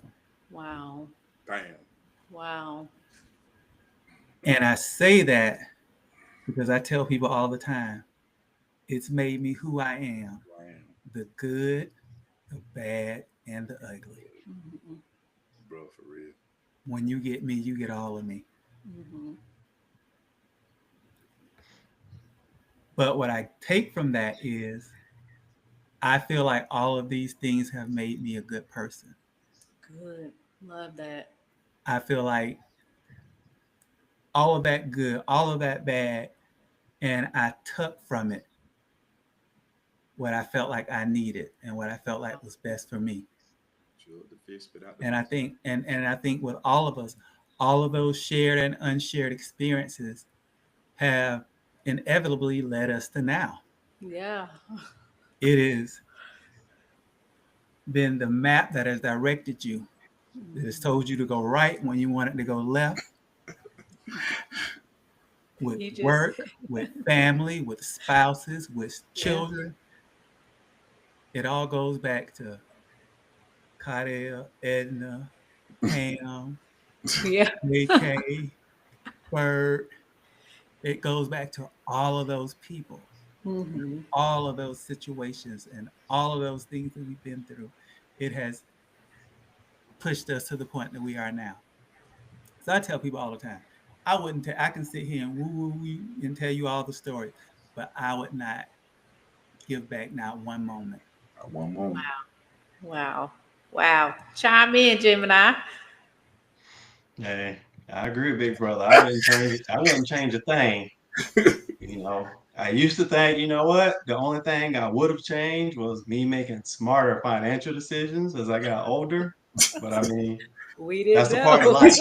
Wow. Damn. Wow. And I say that because I tell people all the time, it's made me who I am. Damn. The good, the bad, and the ugly. Mm-hmm. Bro, for real. When you get me, you get all of me. Mm-hmm. But what I take from that is I feel like all of these things have made me a good person. Good. Love that. I feel like all of that good, all of that bad, and I took from it what I felt like I needed and what I felt like was best for me. The fish, spit out the And I fish. think, and I think with all of us, all of those shared and unshared experiences have inevitably led us to now. Yeah. It has been the map that has directed you. It has told you to go right when you wanted to go left. With You just- work, with family, with spouses, with Yeah. children. It all goes back to Cadell, Edna, Pam, Yeah. AK, Bert. It goes back to all of those people, Mm-hmm. all of those situations, and all of those things that we've been through. It has pushed us to the point that we are now. So I tell people all the time, I wouldn't. I can sit here and woo and tell you all the stories, but I would not give back not one moment. One moment. Wow. Wow. Chime in, Gemini. Hey, I agree, big brother. I wouldn't change it. I wouldn't change a thing. I used to think, you know what? The only thing I would have changed was me making smarter financial decisions as I got older. But I mean, We that's didn't a part of know. life.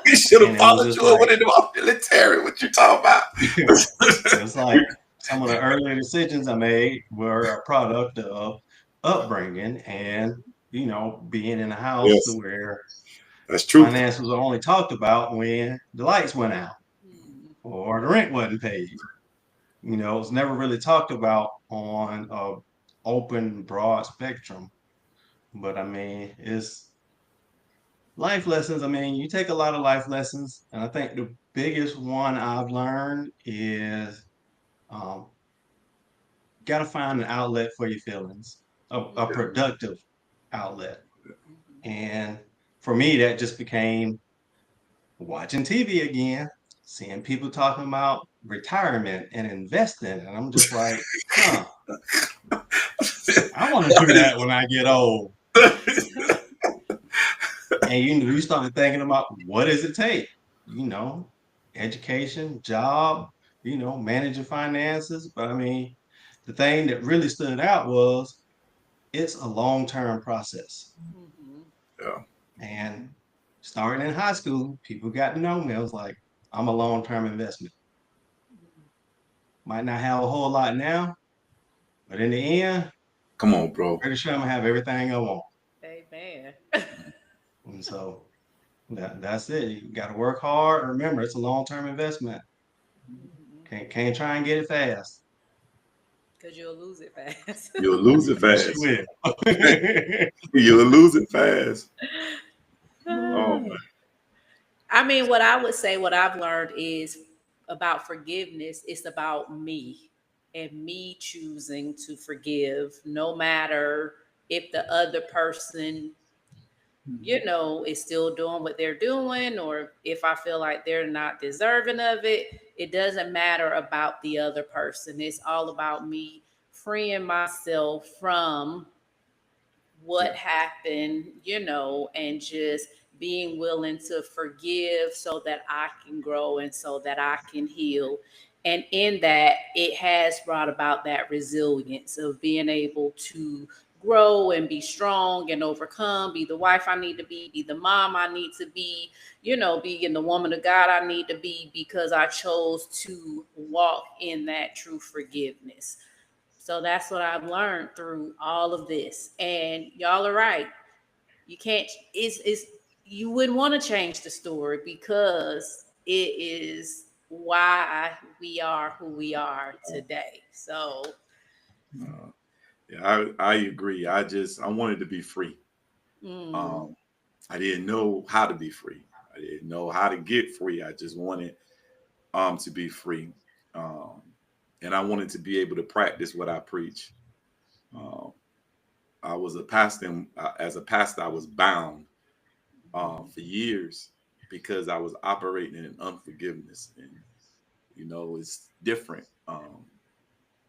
We should have And it was followed just you up like, with the military. What you talking about? it's like some of the earlier decisions I made were a product of upbringing and, being in a house Yes, to where that's true. finance was only talked about when the lights went out or the rent wasn't paid. It was never really talked about on a open, broad spectrum. But I mean, it's life lessons. I mean, you take a lot of life lessons, and I think the biggest one I've learned is um, got to find an outlet for your feelings, a productive outlet. And for me, that just became watching TV again, seeing people talking about retirement and investing. And I'm just like, huh, I want to do that when I get old. And you start thinking about what does it take? Education, job, managing finances. But I mean, the thing that really stood out was it's a long-term process. Yeah. And starting in high school, people got to know me. I was like, I'm a long-term investment. Might not have a whole lot now, but in the end, Come on, bro. pretty sure I'm gonna have everything I want. Amen. And so that's it. You got to work hard. Remember, it's a long-term investment. Can't try and get it fast. Because you'll lose it fast. You'll lose it Yes, fast. you will. You'll lose it fast. Oh man. I mean, what I would say, what I've learned is about forgiveness, it's about me and me choosing to forgive, no matter if the other person, is still doing what they're doing, or if I feel like they're not deserving of it. It doesn't matter about the other person. It's all about me freeing myself from what happened, and just being willing to forgive so that I can grow and so that I can heal. And in that, it has brought about that resilience of being able to grow and be strong and overcome, be the wife I need to be the mom I need to be, being the woman of God I need to be, because I chose to walk in that true forgiveness. So that's what I've learned through all of this. And y'all are right. You can't, it's you wouldn't want to change the story because it is why we are who we are today. So yeah, I agree. I wanted to be free. mm, I didn't know how to be free. I didn't know how to get free. I just wanted to be free. Um, and I wanted to be able to practice what I preach. Um, I was a pastor, and as a pastor, I was bound for years because I was operating in unforgiveness, and it's different.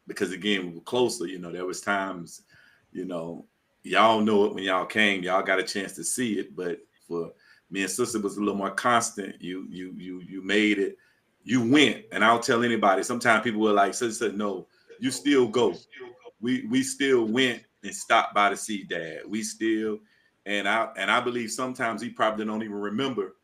Because again, we were closer. There was times, you know, y'all know it when y'all came, y'all got a chance to see it. But for me and sister was a little more constant. You made it, you went, and I'll tell anybody. Sometimes people were like, sister said, no, you still go. We still went and stopped by to see dad. We still, and I believe sometimes he probably don't even remember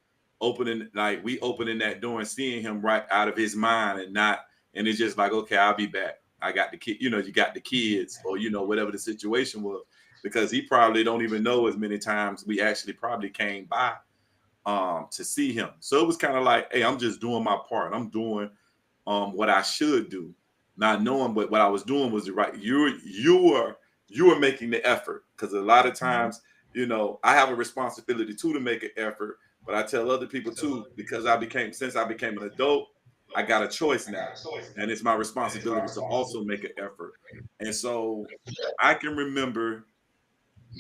opening that door and seeing him right out of his mind and it's just like, okay, I'll be back. I got the kid, you got the kids, or whatever the situation was, because he probably don't even know as many times we actually probably came by to see him. So it was kind of like, hey, I'm just doing my part. I'm doing what I should do, not knowing what I was doing was the right. You were making the effort, because a lot of times, I have a responsibility too to make an effort, but I tell other people too, because since I became an adult, I got a choice now, and it's my responsibility to also make an effort. And so I can remember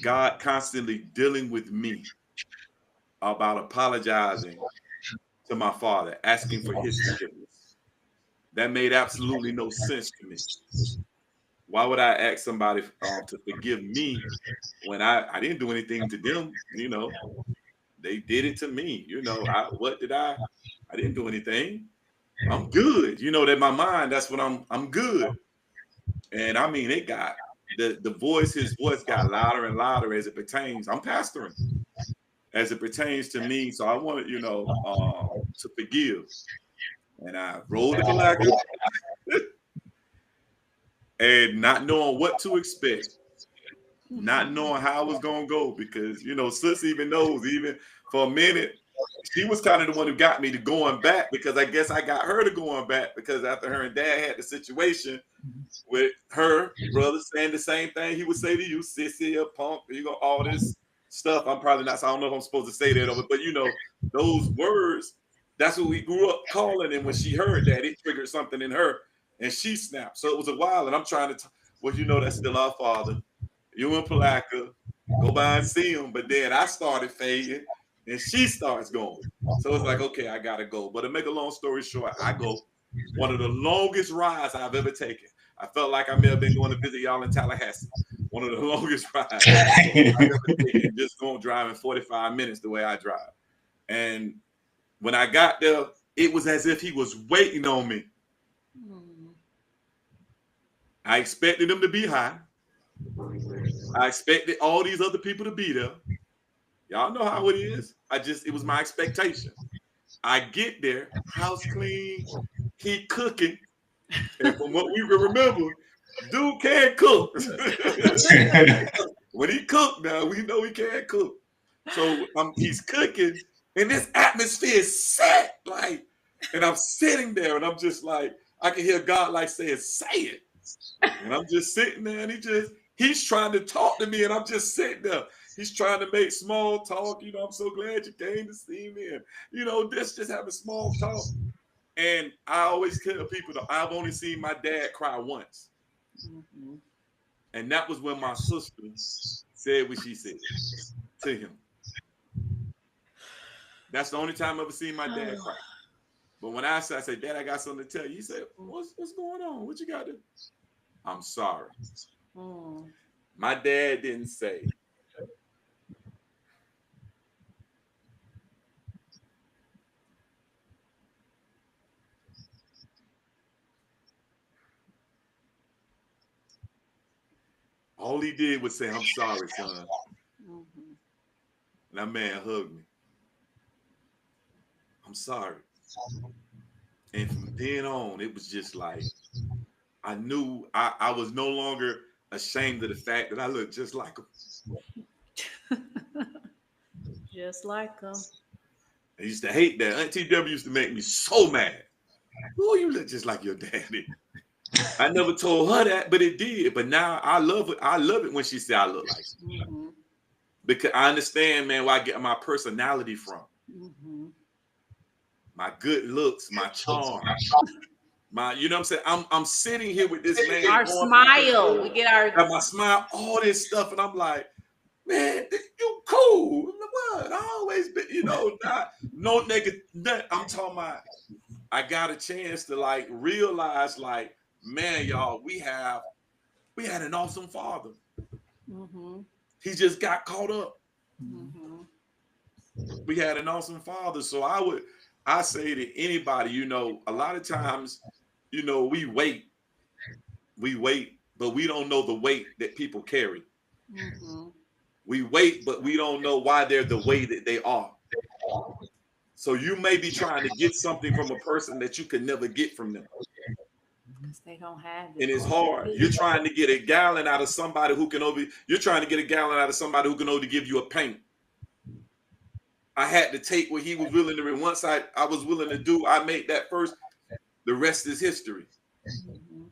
God constantly dealing with me about apologizing to my father, asking for his forgiveness. That made absolutely no sense to me. Why would I ask somebody to forgive me when I didn't do anything to them? They did it to me. What did I? I didn't do anything. I'm good. That my mind. That's what I'm good. And I mean, it got his voice got louder and louder as it pertains. I'm pastoring as it pertains to me. So I wanted, to forgive. And I rolled the Palaca and not knowing what to expect, not knowing how it was gonna go, because sis even knows, even for a minute, she was kind of the one who got me to going back, because I guess I got her to going back, because after her and dad had the situation with her brother saying the same thing he would say to you, sissy, a punk, all this stuff. I'm probably not, so I don't know if I'm supposed to say that over, but those words, that's what we grew up calling. And when she heard that, it triggered something in her and she snapped. So it was a while, and I'm trying to, that's still our father. You and Palaca, go by and see him. But then I started fading and she starts going. So it's like, okay, I gotta go. But to make a long story short, I go. One of the longest rides I've ever taken. I felt like I may have been going to visit y'all in Tallahassee. One of the longest rides I've ever taken, just going driving 45 minutes the way I drive. And when I got there, it was as if he was waiting on me. I expected him to be high. I expected all these other people to be there. Y'all know how it is. It was my expectation. I get there, house clean, he cooking. And from what we remember, dude can't cook. When he cooked, now we know he can't cook. So he's cooking, and this atmosphere is set, and I'm sitting there, and I'm just like, I can hear God saying, "Say it," and I'm just sitting there, and he's trying to talk to me, and I'm just sitting there. He's trying to make small talk. I'm so glad you came to see me, and just having small talk. And I always tell people that I've only seen my dad cry once. Mm-hmm. And that was when my sister said what she said to him. That's the only time I've ever seen my dad cry. But when I said, Dad, I got something to tell you, he said, what's going on? What you got to do? I'm sorry. My dad didn't say, All he did was say, "I'm sorry, son." Mhm. And that man hugged me. I'm sorry. And from then on, it was just like I knew I was no longer ashamed of the fact that I looked just like him. Just like them. I used to hate that. Auntie W used to make me so mad. Oh, you look just like your daddy. I never told her that, but it did. But now I love it. I love it when she said I look like him. Mhm. Because I understand, man, where I get my personality from. Mhm. My good looks, my charm, my, you know what I'm saying? I'm sitting here with this man. Our going smile. We get our. got my smile, all this stuff, and I'm like, man, you cool. What? I always been, no negative. I'm talking about. I got a chance to like realize, like, man, y'all, we had an awesome father. Mhm. He just got caught up. Mhm. We had an awesome father. So I say to anybody, a lot of times, we wait, but we don't know the weight that people carry. Mhm. We wait, but we don't know why they're the way that they are. So you may be trying to get something from a person that you can never get from them. Because they don't have it. And it's hard. You're trying to get a gallon out of somebody who can only give you a pint. I had to take what he was willing to. Once I was willing to do, I made that first. The rest is history. Mhm.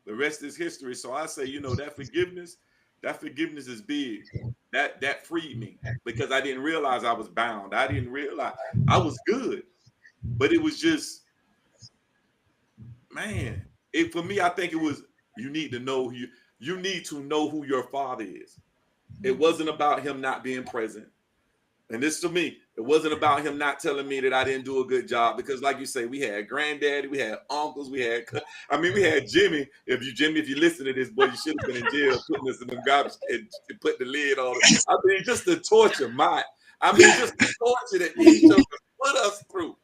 The rest is history. So I say, that forgiveness is big. That freed me because I didn't realize I was bound. I didn't realize I was good, but it was just, man. For me, I think it was you need to know you need to know who your father is. It wasn't about him not being present. And this to me, it wasn't about him not telling me that I didn't do a good job because, like you say, we had granddaddy, we had uncles, we had Jimmy. If you listen to this, boy, you should have been in jail putting us in the garbage and put the lid on it. I mean, just the torture, just the torture that these children put us through.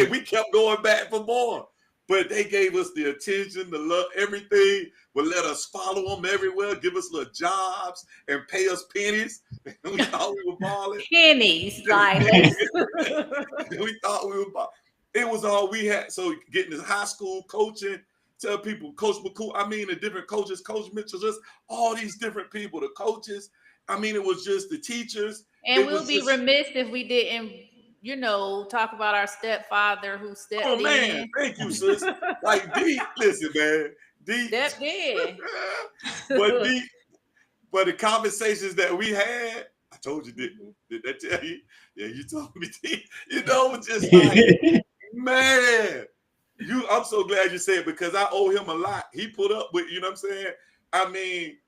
We kept going back for more. But they gave us the attention, the love, everything. Would let us follow them everywhere, give us little jobs, and pay us pennies. We thought we were balling. Pennies, like we thought we were balling. It was all we had. So getting this high school coaching, tell people, Coach McCool, the different coaches, Coach Mitchell, just all these different people, the coaches. It was just the teachers. And we'll be remiss if we didn't, talk about our stepfather who stepped in. Oh man, thank you, sis. Like D, listen, man. D stepped in. But the conversations that we had, I told you, did that tell you? Yeah, you told me, D. Just like, man. I'm so glad you said it because I owe him a lot. He put up with, you know what I'm saying?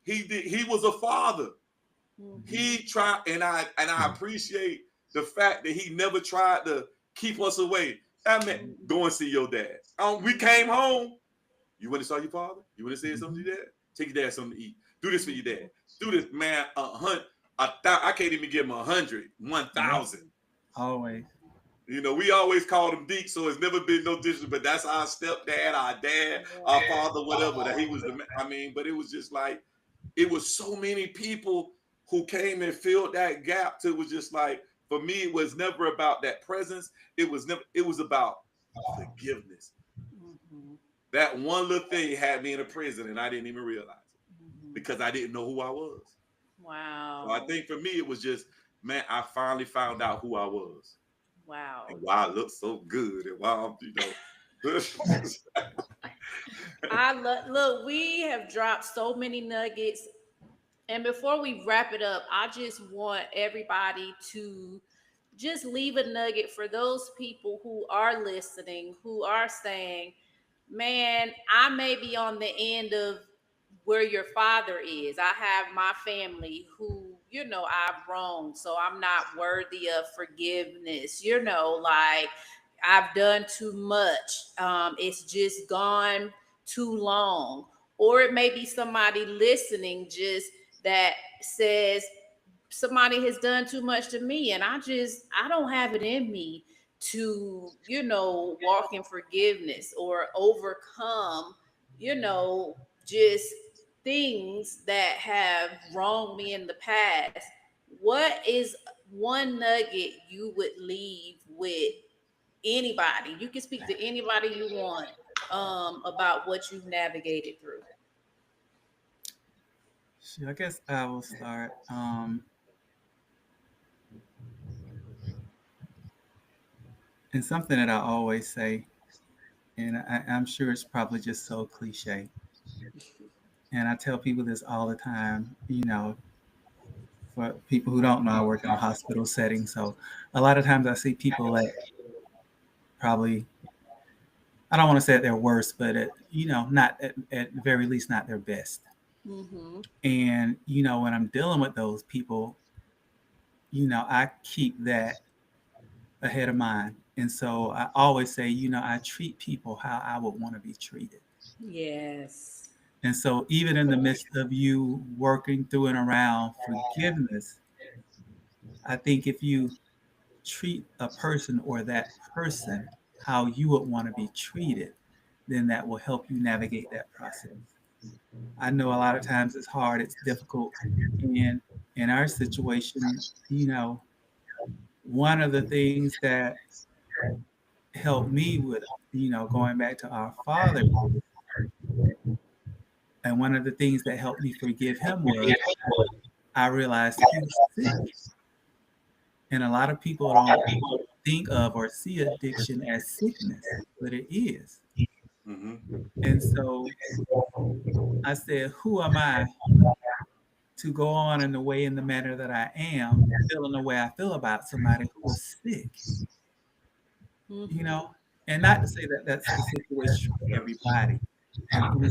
He was a father. Mm-hmm. He tried, and I appreciate the fact that he never tried to keep us away. Go and see your dad. We came home. You went and saw your father? You went and said something to your dad? Take your dad something to eat. Do this for your dad. Do this, man. I can't even give him 100, 1,000. Always. We always called him Deke, so it's never been no disrespect. But that's our stepdad, our dad, our father, whatever. That he was but it was just like, it was so many people who came and filled that gap. It was just like, for me, it was never about that presence. It was about forgiveness. Mm-hmm. That one little thing had me in a prison and I didn't even realize it because I didn't know who I was. Wow. So I think for me, it was just, man, I finally found out who I was. Wow. And why I look so good and why I'm, look, we have dropped so many nuggets. And before we wrap it up, I just want everybody to just leave a nugget for those people who are listening, who are saying, man, I may be on the end of where your father is. I have my family who, I've wronged, so I'm not worthy of forgiveness. Like I've done too much. It's just gone too long. Or it may be somebody listening just that says somebody has done too much to me and I don't have it in me to, walk in forgiveness or overcome, just things that have wronged me in the past, what is one nugget you would leave with anybody? You can speak to anybody you want about what you've navigated through. Sure, I guess I will start. And something that I always say, and I'm sure it's probably just so cliche. And I tell people this all the time, for people who don't know, I work in a hospital setting. So a lot of times I see people at probably, I don't want to say at their worst, but not at the very least, not their best. Mm-hmm. And, when I'm dealing with those people, I keep that ahead of mine. And so I always say, I treat people how I would want to be treated. Yes. And so even in the midst of you working through and around forgiveness, I think if you treat a person or that person how you would want to be treated, then that will help you navigate that process. I know a lot of times it's hard, it's difficult. And in our situation, one of the things that helped me with, going back to our father, and one of the things that helped me forgive him was I realized he was sick. And a lot of people don't think of or see addiction as sickness, but it is. Mm-hmm. And so I said, who am I to go on in the way, in the manner that I am, feeling the way I feel about somebody who is sick, Mm-hmm. And not to say that that's the situation for everybody in any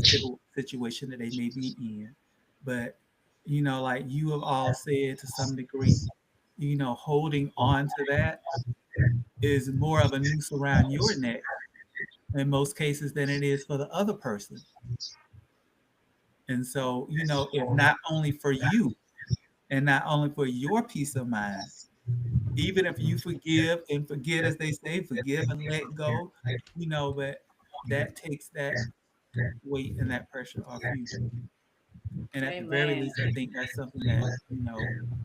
situation that they may be in, but, like you have all said to some degree, holding on to that is more of a noose around your neck in most cases than it is for the other person. And so, if not only for you and not only for your peace of mind, even if you forgive and forget, as they say, forgive and let go, but that takes that weight and that pressure off you. And at the very Amen. least, I think that's something that,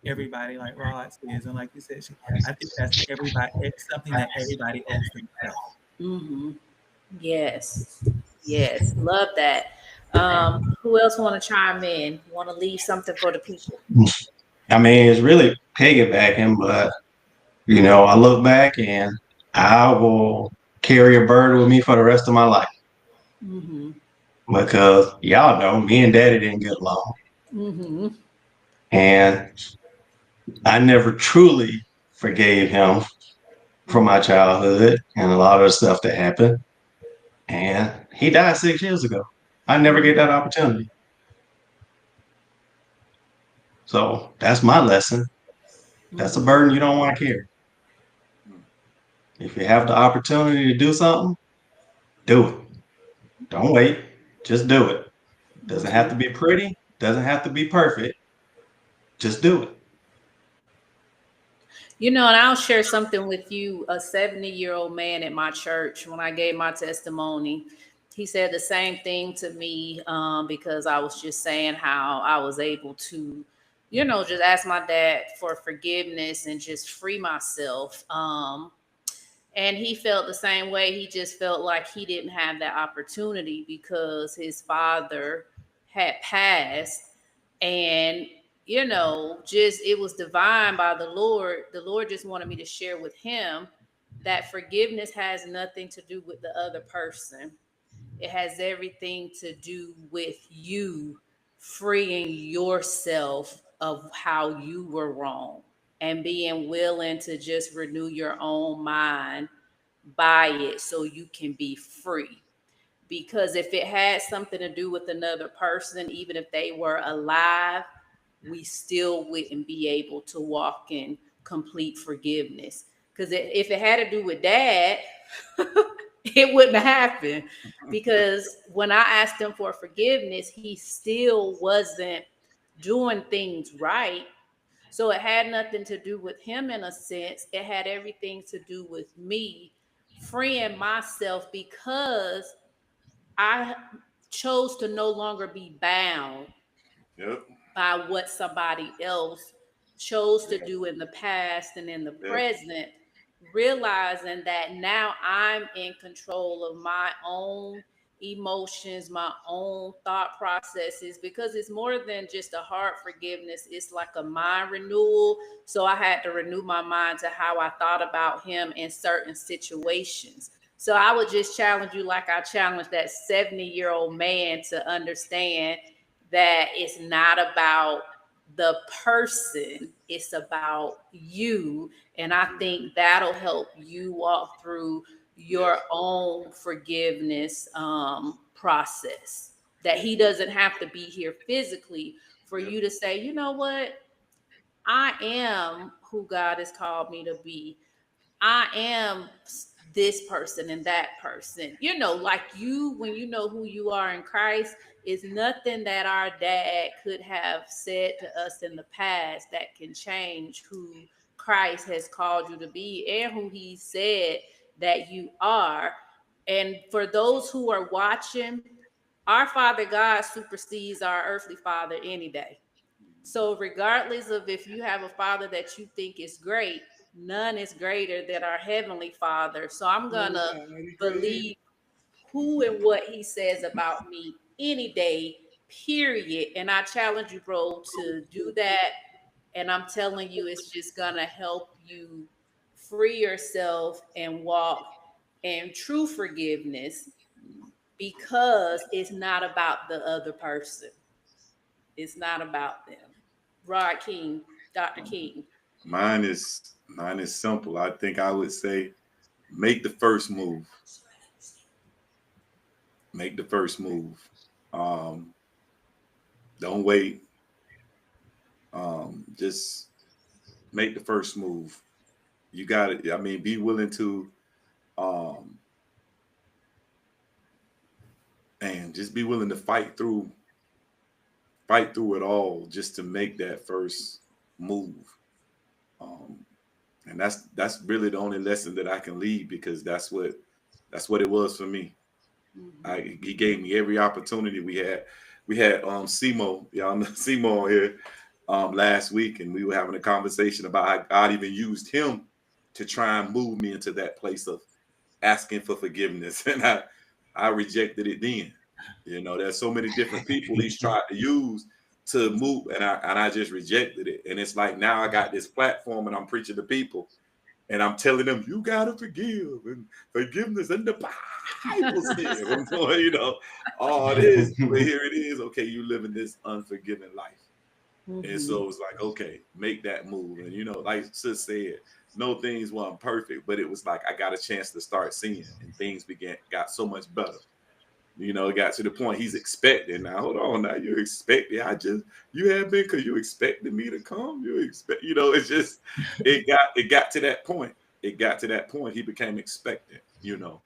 everybody, like Rod says, and like you said, I think that's everybody, it's something that everybody owes themselves. Mm-hmm. Yes. Yes. Love that. Who else want to chime in? Want to leave something for the people? I mean, it's really piggybacking, but I look back and I will carry a bird with me for the rest of my life Mm-hmm. because y'all know me and Daddy didn't get along, Mm-hmm. and I never truly forgave him for my childhood and a lot of the stuff that happened. And he died 6 years ago. I never get that opportunity. So that's my lesson. That's a Mm-hmm. burden you don't want to carry. If you have the opportunity to do something, do it. Don't wait. Just do it. Doesn't have Mm-hmm. to be pretty. Doesn't have to be perfect. Just do it. And I'll share something with you. A 70-year-old man at my church, when I gave my testimony, he said the same thing to me because I was just saying how I was able to, just ask my dad for forgiveness and just free myself. And he felt the same way. He just felt like he didn't have that opportunity because his father had passed. And, just it was divine by the Lord. The Lord just wanted me to share with him that forgiveness has nothing to do with the other person. It has everything to do with you freeing yourself of how you were wrong and being willing to just renew your own mind by it so you can be free. Because if it had something to do with another person, even if they were alive, we still wouldn't be able to walk in complete forgiveness. Because if it had to do with dad, it wouldn't happen. Because when I asked him for forgiveness, he still wasn't doing things right. So it had nothing to do with him in a sense. It had everything to do with me freeing myself because I chose to no longer be bound Yep. by what somebody else chose to do in the past and in the present, realizing that now I'm in control of my own emotions, my own thought processes, because it's more than just a heart forgiveness. It's like a mind renewal. So I had to renew my mind to how I thought about him in certain situations. So I would just challenge you, like I challenged that 70-year-old man, to understand that it's not about the person, it's about you. And I think that'll help you walk through your own forgiveness process, that he doesn't have to be here physically for you to say, you know what, I am who God has called me to be. I am this person and that person. You know, like you, when you know who you are in Christ, is nothing that our dad could have said to us in the past that can change who Christ has called you to be and who he said that you are. And for those who are watching, our Father God supersedes our earthly father any day. So regardless of if you have a father that you think is great, none is greater than our heavenly Father. So I'm gonna believe who and what he says about me any day, period. And I challenge you, bro, to do that. And I'm telling you, it's just gonna help you free yourself and walk in true forgiveness, because it's not about the other person. It's not about them. Rod King, Dr. King. Mine is simple. I think I would say make the first move. Make the first move. Don't wait. Just make the first move. You got it. I mean, be willing to and just be willing to fight through it all just to make that first move. And that's really the only lesson that I can leave, because that's what it was for me. He gave me every opportunity. We had Simo, y'all know Simo here last week, and we were having a conversation about how God even used him to try and move me into that place of asking for forgiveness. And I rejected it then. You know, there's so many different people he's tried to use to move, and I just rejected it. And it's like now I got this platform and I'm preaching to people and I'm telling them, you gotta forgive, and forgiveness and the Bible says, you know, all this, but here it is. Okay, you living this unforgiving life. And so it's like, okay, make that move. And you know, like Sis said, no things weren't perfect, but it was like I got a chance to start seeing, and things got so much better. You know, it got to the point he's expecting. Now, hold on, now you're expecting. You have been, because you expected me to come. You know, it's just it got to that point. It got to that point. He became expectant. You know,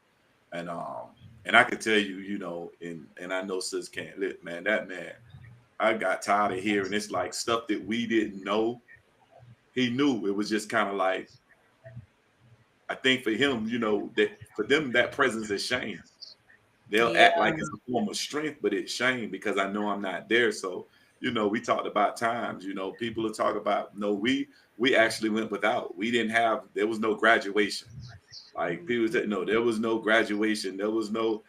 and I can tell you, you know, and I know Sis can't live, man. That man, I got tired of hearing it's like stuff that we didn't know. He knew. It was just kind of like, I think for him, you know, that for them that presence is shame. They'll act like it's a form of strength, but it's shame because I know I'm not there. So, you know, we talked about times, you know, people will talk about, no, we actually went without. There was no graduation. Like people said, no, there was no graduation. There was no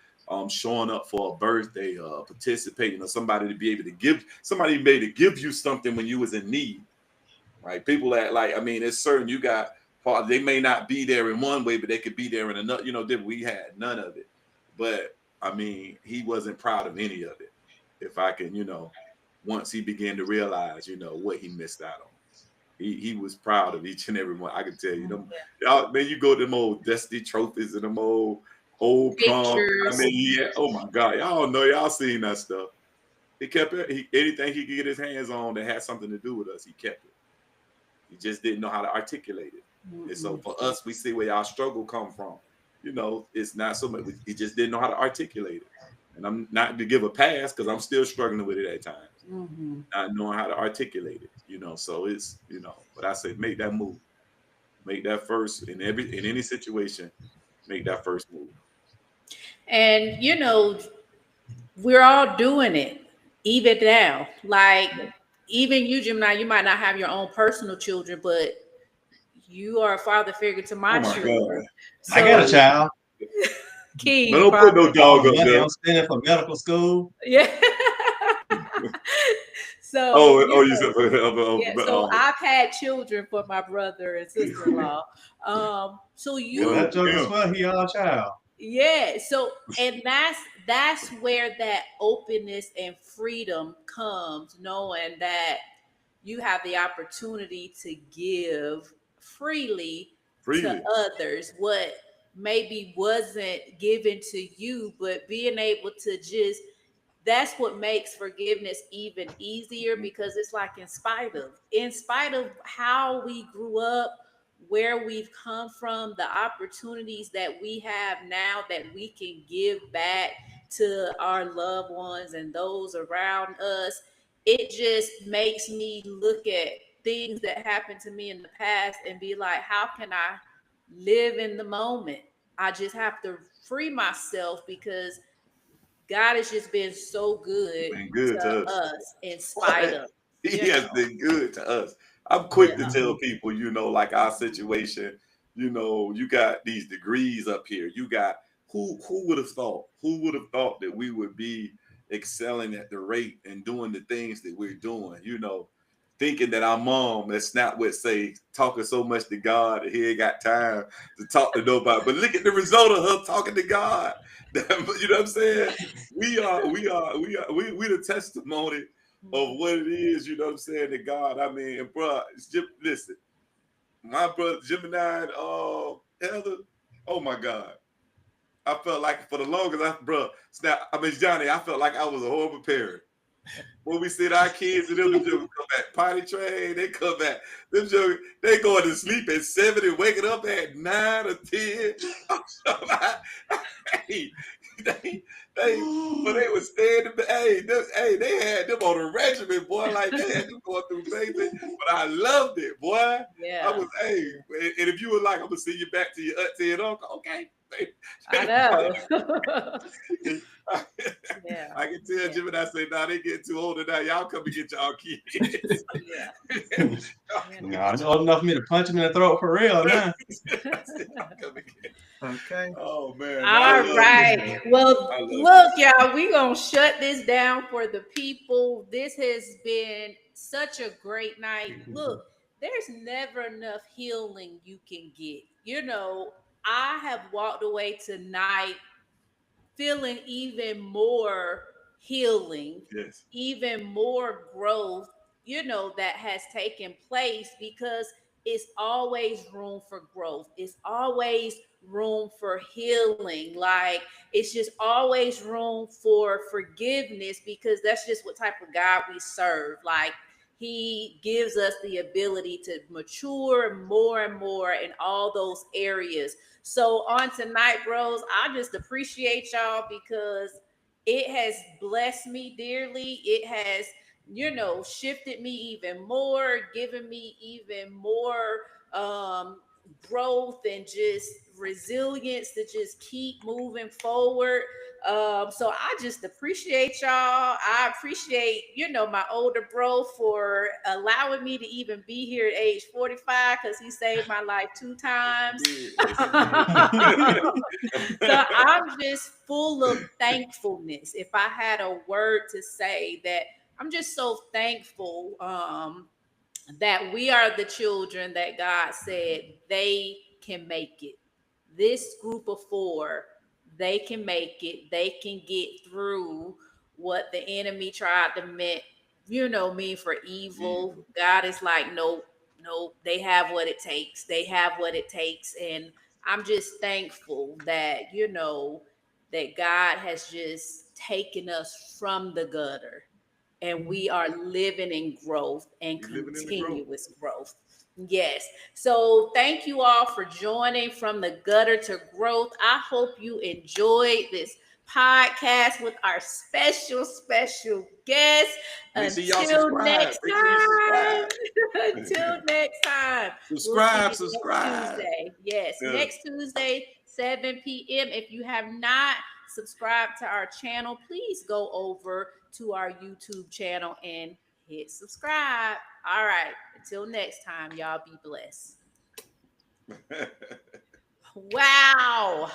showing up for a birthday, participating, or somebody to be able to give you something when you was in need. Right? People that, like, I mean, it's certain they may not be there in one way, but they could be there in another, you know, we had none of it. But I mean, he wasn't proud of any of it. If I can, you know, once he began to realize, you know, what he missed out on, he was proud of each and every one. I can tell you, y'all, man, you go to them old dusty trophies and them old prom. I mean, yeah, oh my God, y'all know, y'all seen that stuff. He kept it. Anything he could get his hands on that had something to do with us, he kept it. He just didn't know how to articulate it. And so for us, we see where y'all struggle come from. You know, it's not so much. He just didn't know how to articulate it. And I'm not to give a pass because I'm still struggling with it at times. Not knowing how to articulate it, you know. So it's, you know, but I say make that move. Make that first in any situation, make that first move. And you know, we're all doing it, even now. Like, even you, Gemini, you might not have your own personal children, but you are a father figure to my children. So, I got a child. King, but don't put no dog up there. I'm spending for medical school. Yeah. So, so I've had children for my brother and sister-in-law. So that joke as well, he our child. Yeah. So, and that's where that openness and freedom comes, knowing that you have the opportunity to give freely to others what maybe wasn't given to you, but being able to just, that's what makes forgiveness even easier, because it's like in spite of how we grew up, where we've come from, the opportunities that we have now that we can give back to our loved ones and those around us, it just makes me look at things that happened to me in the past and be like, how can I live in the moment? I just have to free myself, because God has just been so good to us in spite of. He has been good to us. I'm quick to tell people, like our situation, you got these degrees up here. You got who would have thought? Who would have thought that we would be excelling at the rate and doing the things that we're doing? Thinking that our mom, that Snap would say, talking so much to God that he ain't got time to talk to nobody. But look at the result of her talking to God. You know what I'm saying? We the testimony of what it is, you know what I'm saying, to God. I mean, and bro, listen, my brother Gemini, Heather, oh my God. I felt like for the longest, Johnny, I felt like I was a horrible parent. When we see our kids and them children come back potty trained, they come back. Them children, they going to sleep at 7 and waking up at 9 or 10. But they was staying. They had them on a regimen, boy. Like they had them going through things. But I loved it, boy. Yeah. I was, and if you were like, I'm gonna see you back to your auntie and uncle, okay. I know. Yeah. I can tell Gemini say, nah, they get too old now. Y'all come and get y'all kids. It's old enough for me to punch him in the throat for real now. Okay. Oh man. All right. Well, look, y'all, we're gonna shut this down for the people. This has been such a great night. Look, there's never enough healing you can get. I have walked away tonight feeling even more healing, even more growth, that has taken place, because it's always room for growth. It's always room for healing. Like, it's just always room for forgiveness, because that's just what type of God we serve. Like, he gives us the ability to mature more and more in all those areas. So on tonight, bros, I just appreciate y'all, because it has blessed me dearly. It has, shifted me even more, given me even more growth and just resilience to just keep moving forward. So I just appreciate y'all. I appreciate, my older bro for allowing me to even be here at age 45, because he saved my life 2 times. So I'm just full of thankfulness. If I had a word to say, that I'm just so thankful that we are the children that God said they can make it. This group of 4, they can make it. They can get through what the enemy tried to mean for evil. God is like, nope, they have what it takes. They have what it takes. And I'm just thankful that, that God has just taken us from the gutter, and we are living in growth and continuous growth. Yes. So thank you all for joining From the Gutter to Growth. I hope you enjoyed this podcast with our special guest. Until next time. Until next time. Subscribe. Tuesday. Yes. Next Tuesday, 7 p.m. If you have not subscribe to our channel, please go over to our YouTube channel and hit subscribe. All right. Until next time, y'all be blessed. Wow.